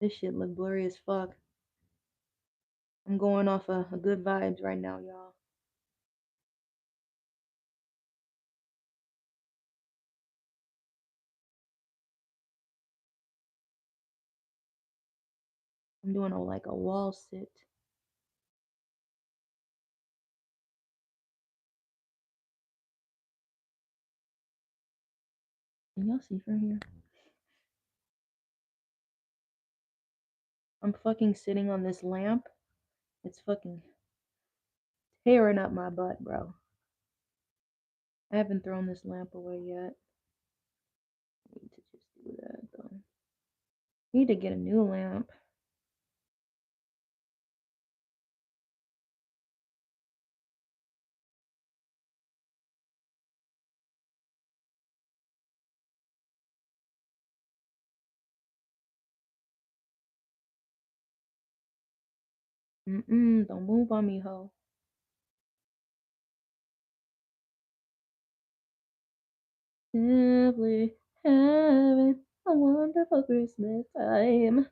This shit look blurry as fuck. I'm going off a good vibes right now, y'all. I'm doing like a wall sit. Can y'all see from here? I'm fucking sitting on this lamp. It's fucking tearing up my butt, bro. I haven't thrown this lamp away yet. I need to just do that though. Need to get a new lamp. Don't move on me, ho. Simply having a wonderful Christmas time.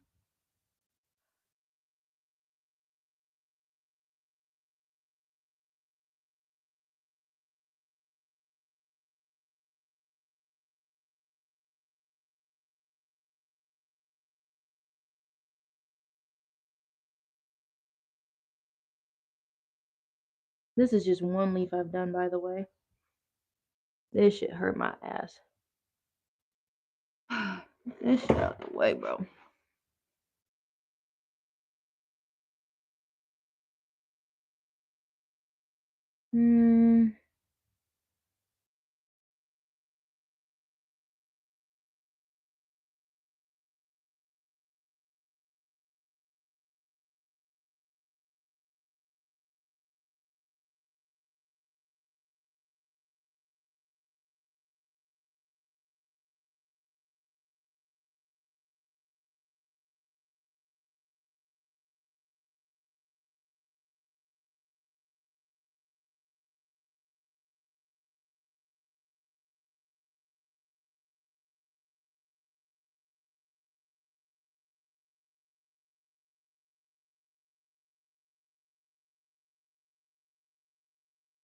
This is just one leaf I've done, by the way. This shit hurt my ass. This shit out the way, bro. Hmm.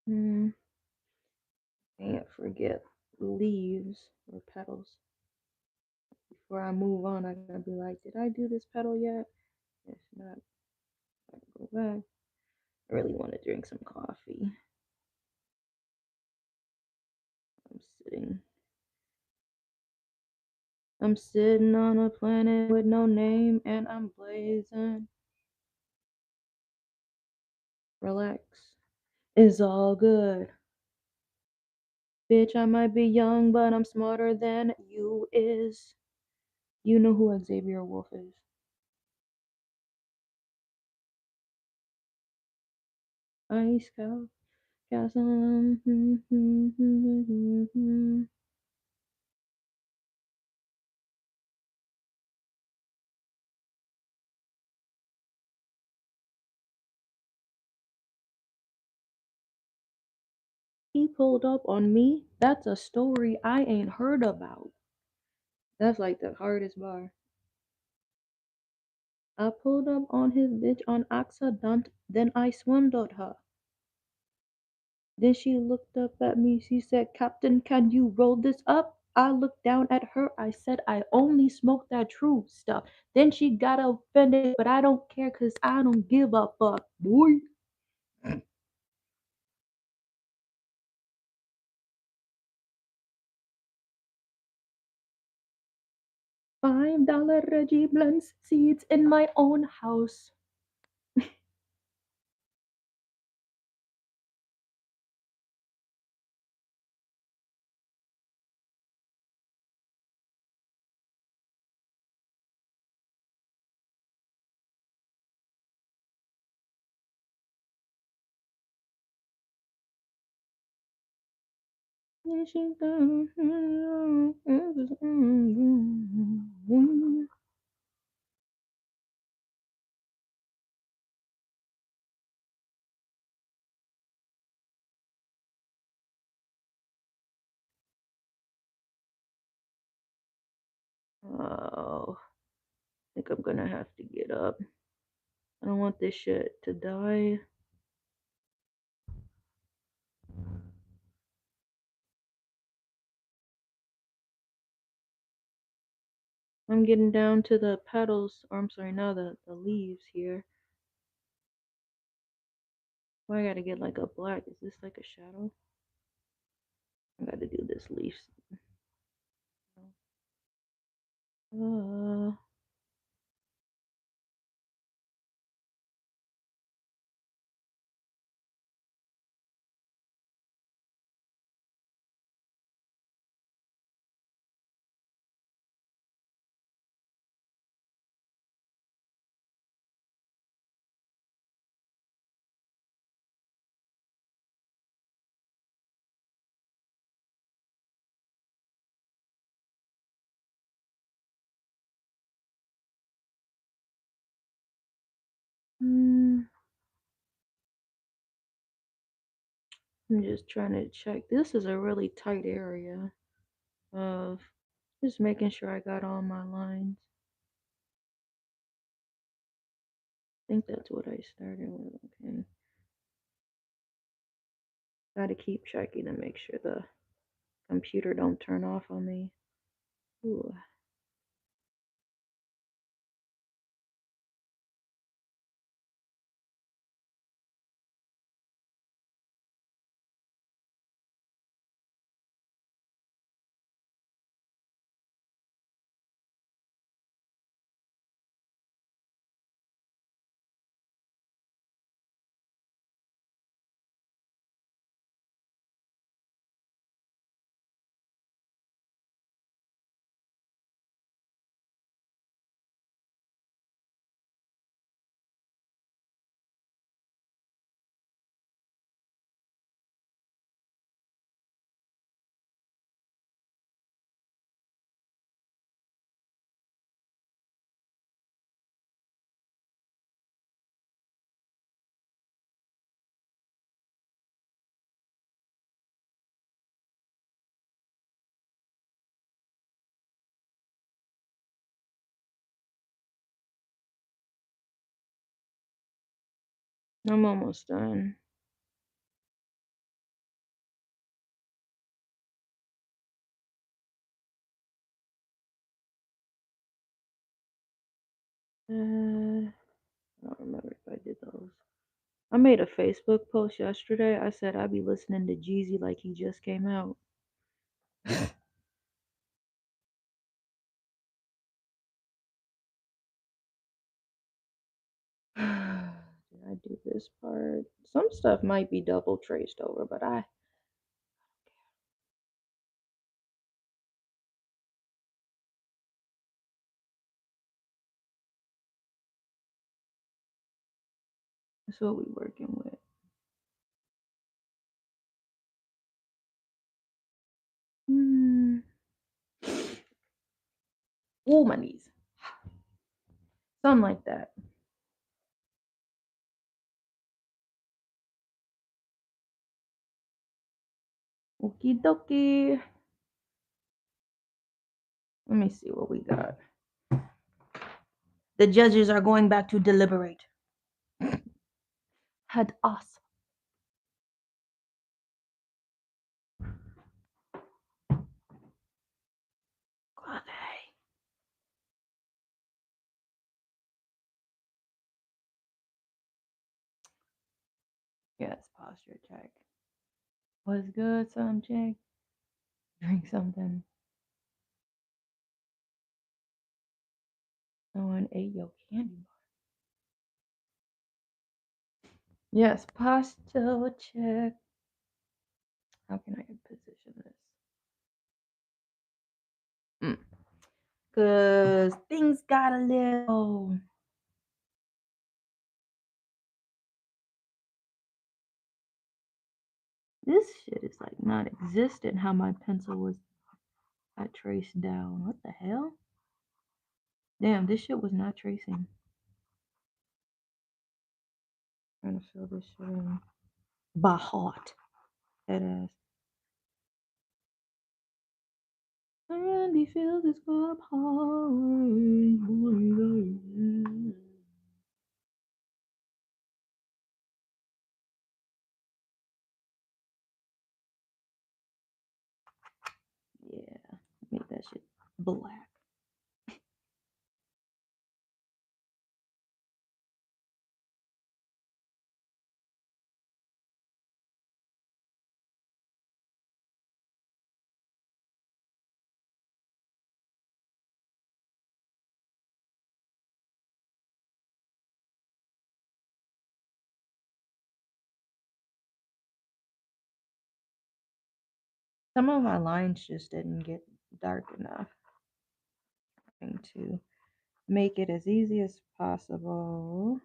Hmm. Can't forget leaves or petals. Before I move on, I gotta be like, did I do this petal yet? If not, I can go back. I really want to drink some coffee. I'm sitting. I'm sitting on a planet with no name and I'm blazing. Relax. It's all good. Bitch, I might be young, but I'm smarter than you is. You know who Xavier Wolf is. Ice cow. Got some. He pulled up on me. That's a story I ain't heard about. That's like the hardest bar. I pulled up on his bitch on accident, then I swindled her. Then she looked up at me. She said, Captain, can you roll this up? I looked down at her. I said, I only smoke that true stuff. Then she got offended, but I don't care because I don't give a fuck, boy. $5 Reggie blends seeds in my own house. Oh, I think I'm gonna have to get up. I don't want this shit to die. I'm getting down to the petals, or I'm sorry, now the leaves here. Why I gotta get like a black? Is this like a shadow? I gotta do this leaf. Uh, mm, I'm just trying to check. This is a really tight area of just making sure I got all my lines. I think that's what I started with. Okay. Gotta keep checking to make sure the computer don't turn off on me. Ooh. I'm almost done. I don't remember if I did those. I made a Facebook post yesterday. I said I'd be listening to Jeezy like he just came out. Did I do this part? Some stuff might be double traced over, but that's what we working with. Mm. Oh, my knees. Something like that. Okie dokie. Let me see what we got. The judges are going back to deliberate. Had us. Yes, posture check. What's good, some chick? Drink something. Someone ate your candy bar. Yes, posture check. How can I position this? Cause things got a little. This shit is like not existent. How my pencil was traced down. What the hell? Damn, this shit was not tracing. Trying to fill this shit in by heart. That ass. Randy feels his club hard. Yeah, make that shit black. Some of my lines just didn't get dark enough. Trying to make it as easy as possible.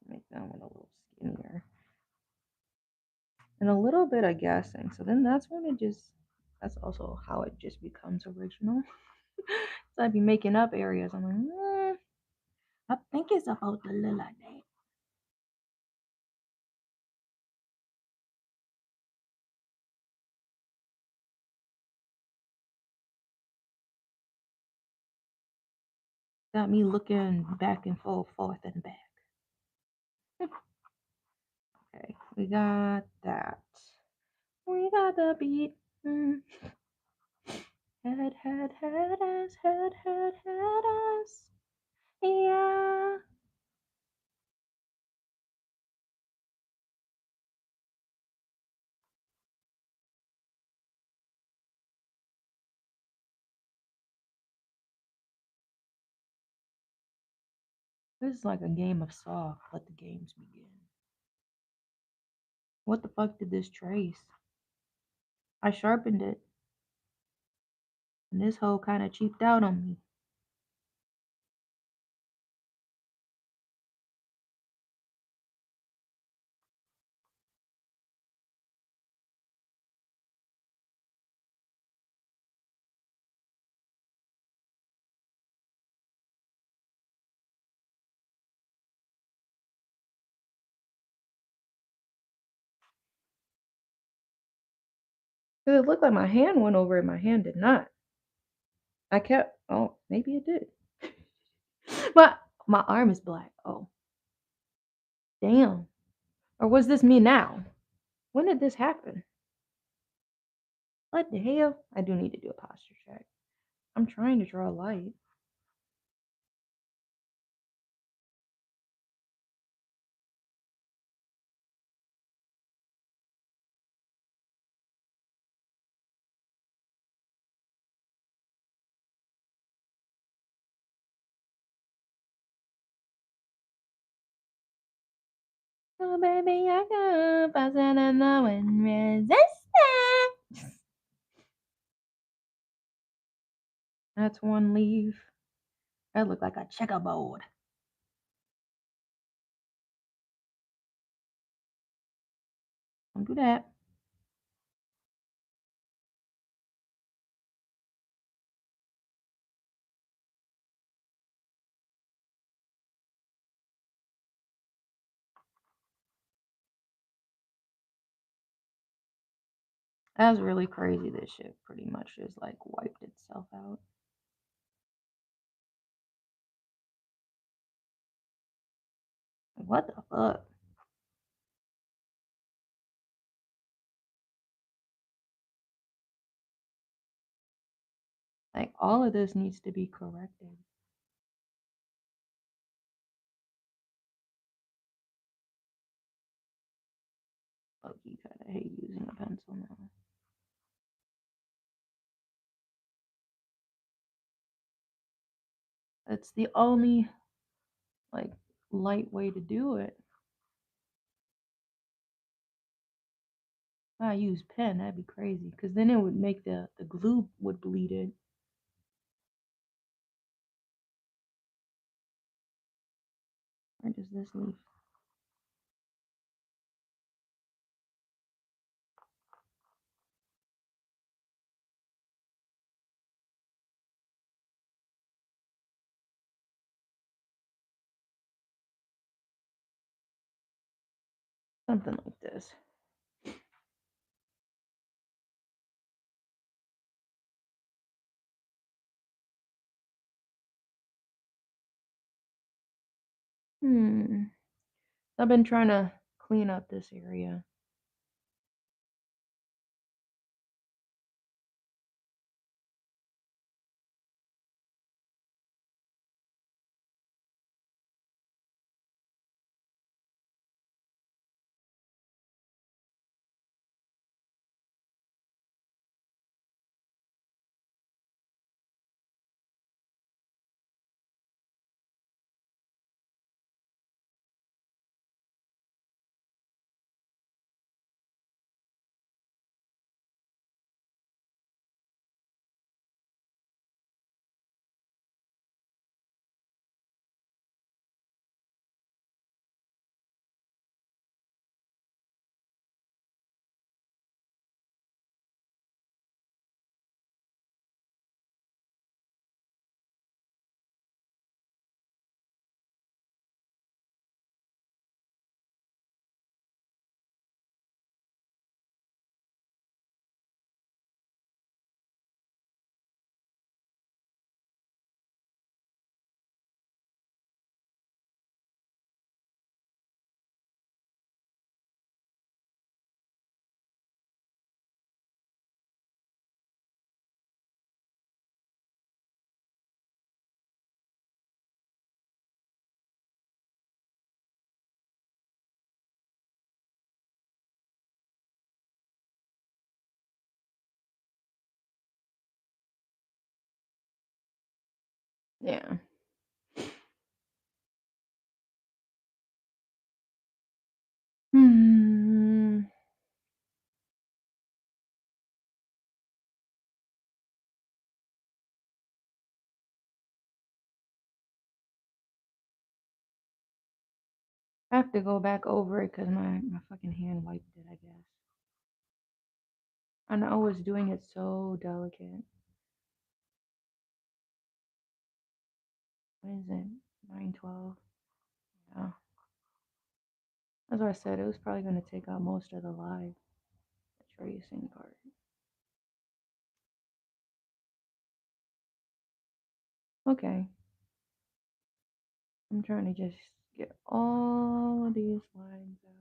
Make that one a little skinnier. And a little bit of guessing. So then that's when it just, that's also how it just becomes original. So I'd be making up areas. I'm like, I think it's about to look like that. Got me looking back and forth and back. Okay, we got that. We got the beat. Head ass. Yeah. This is like a game of Saw. Let the games begin. What the fuck did this trace? I sharpened it. And this hoe kind of cheaped out on me. It looked like my hand went over it. My hand did not. I kept, oh, maybe it did. my arm is black. Oh, damn. Or was this me now? When did this happen? What the hell? I do need to do a posture check. I'm trying to draw light. Oh, baby, I got faster than the wind resistant. That's one leaf. That looked like a checkerboard. Don't do that. That's really crazy. This shit pretty much just like wiped itself out. Like, what the fuck? Like all of this needs to be corrected. Loki kind of hate using a pencil now. It's the only like light way to do it. If I use pen, that'd be crazy. Cause then it would make the glue would bleed it. Where does this leave? Something like this. Hmm. I've been trying to clean up this area. Yeah. Hmm. I have to go back over it because my fucking hand wiped it, I guess. And I was doing it so delicate. What is it? 9:12. Yeah. That's what I said. It was probably going to take out most of the live, the tracing part. Okay. I'm trying to just get all of these lines out.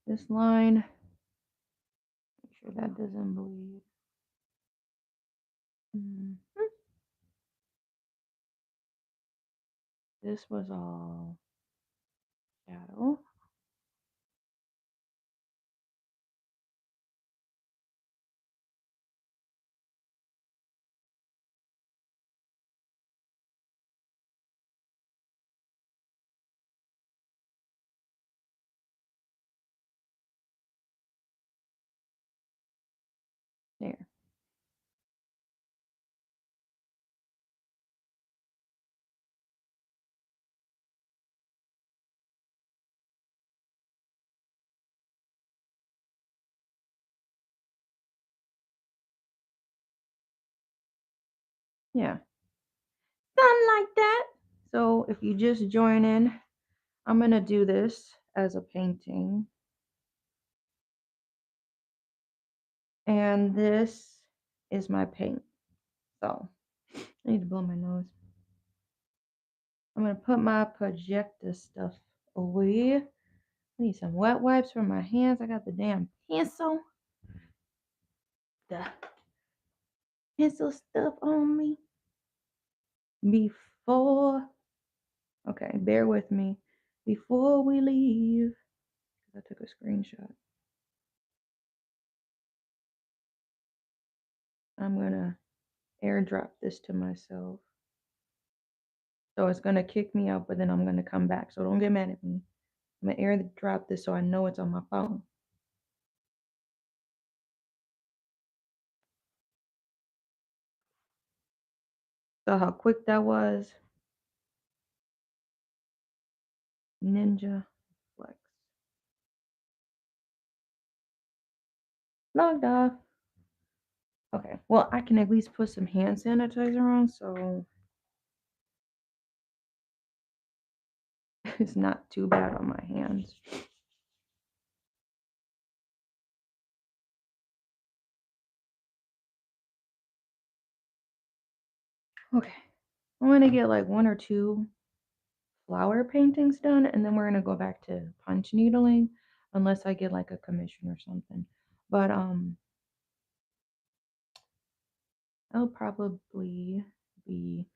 This line. Make sure that doesn't bleed. Mhm. This was all shadow. There. Yeah. Something like that. So if you just join in, I'm gonna do this as a painting. And this is my paint. So I need to blow my nose. I'm gonna put my projector stuff away. I need some wet wipes for my hands. I got the damn pencil. The pencil stuff on me. Before, okay, bear with me. Before we leave, I took a screenshot. I'm gonna airdrop this to myself. So it's gonna kick me out, but then I'm gonna come back. So don't get mad at me. I'm gonna airdrop this so I know it's on my phone. So how quick that was. Ninja Flex. Logged off. Okay, well, I can at least put some hand sanitizer on, so it's not too bad on my hands. Okay, I'm gonna get like 1 or 2 flower paintings done, and then we're gonna go back to punch needling, unless I get like a commission or something. But I'll probably be,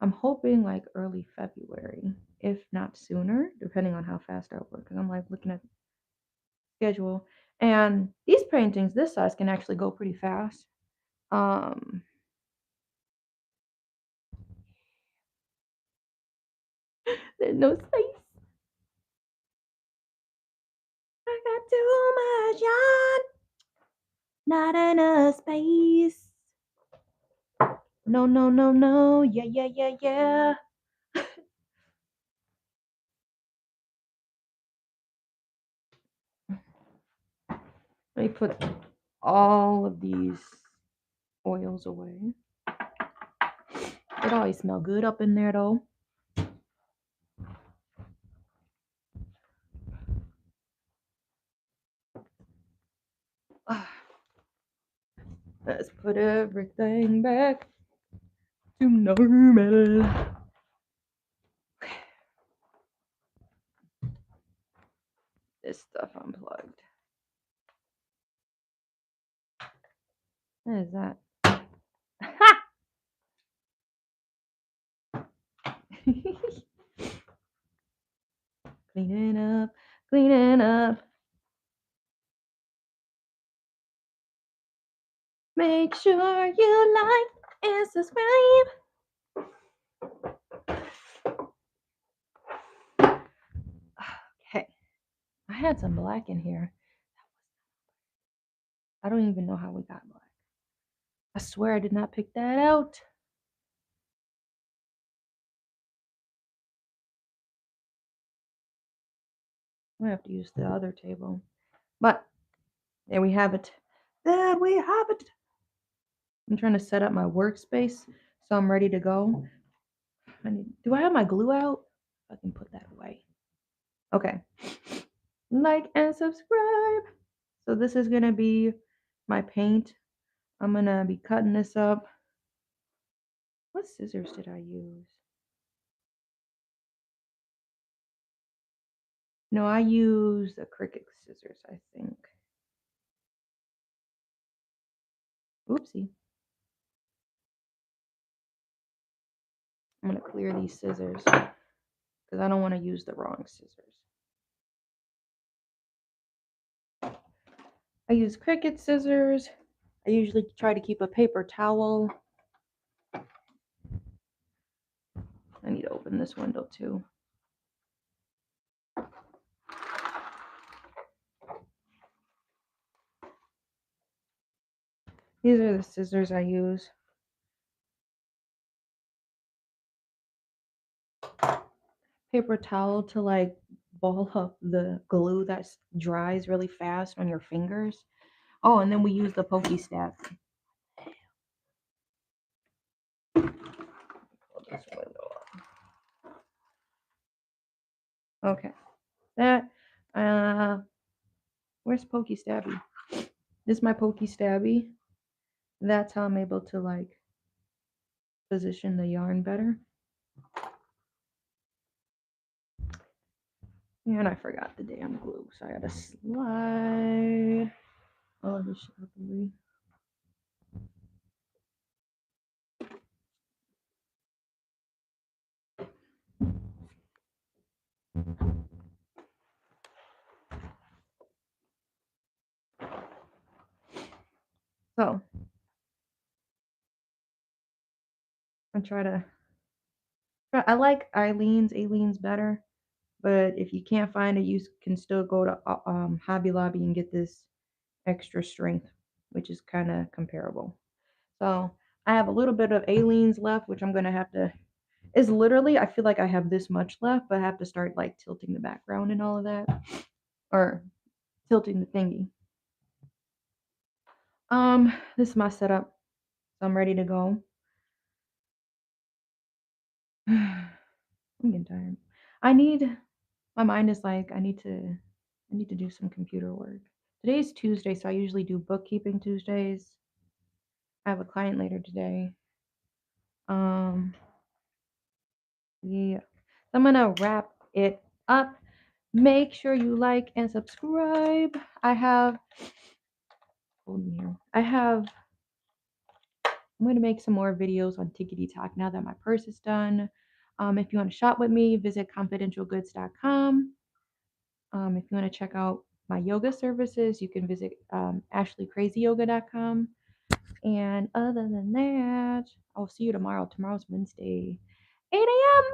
I'm hoping like early February, if not sooner, depending on how fast I work. Because I'm like looking at the schedule, and these paintings this size can actually go pretty fast. There's no space. I got too much on. Not enough space. No, no, no, no. Yeah, yeah, yeah, yeah. Let me put all of these oils away. It always smells good up in there though. Let's put everything back to normal. This stuff unplugged. What is that? Ha! Cleaning up, cleaning up. Make sure you like and subscribe. Okay, I had some black in here. I don't even know how we got black. I swear I did not pick that out. I'm gonna have to use the other table. But there we have it. There we have it. I'm trying to set up my workspace so I'm ready to go. Do I have my glue out? I can put that away. Okay. Like and subscribe. So this is gonna be my paint. I'm gonna be cutting this up. What scissors did I use? No, I used the Cricut scissors, I think. Oopsie. I'm gonna clear these scissors because I don't want to use the wrong scissors. I use Cricut scissors. I usually try to keep a paper towel. I need to open this window too. These are the scissors I use. Paper towel to like ball up the glue that dries really fast on your fingers. Oh, and then we use the pokey staff. Okay. That where's Pokey Stabby? This is my Pokey Stabby. That's how I'm able to like position the yarn better. And I forgot the damn glue, so I gotta slide all of this shit out the way. So I try to. I like Eileen's better, but if you can't find it, you can still go to Hobby Lobby and get this extra strength, which is kind of comparable. So I have a little bit of Aleen's left, which I'm gonna have to. Is literally I feel like I have this much left, but I have to start like tilting the background and all of that, or tilting the thingy. This is my setup, so I'm ready to go. I'm getting tired. I need. My mind is like I need to do some computer work. Today's Tuesday, so I usually do bookkeeping Tuesdays. I have a client later today. Um, yeah. So I'm gonna wrap it up. Make sure you like and subscribe. I have hold me here. I'm gonna make some more videos on Tickety Talk now that my purse is done. If you want to shop with me, visit confidentialgoods.com. If you want to check out my yoga services, you can visit ashleecrazyyoga.com. And other than that, I'll see you tomorrow. Tomorrow's Wednesday, 8 a.m.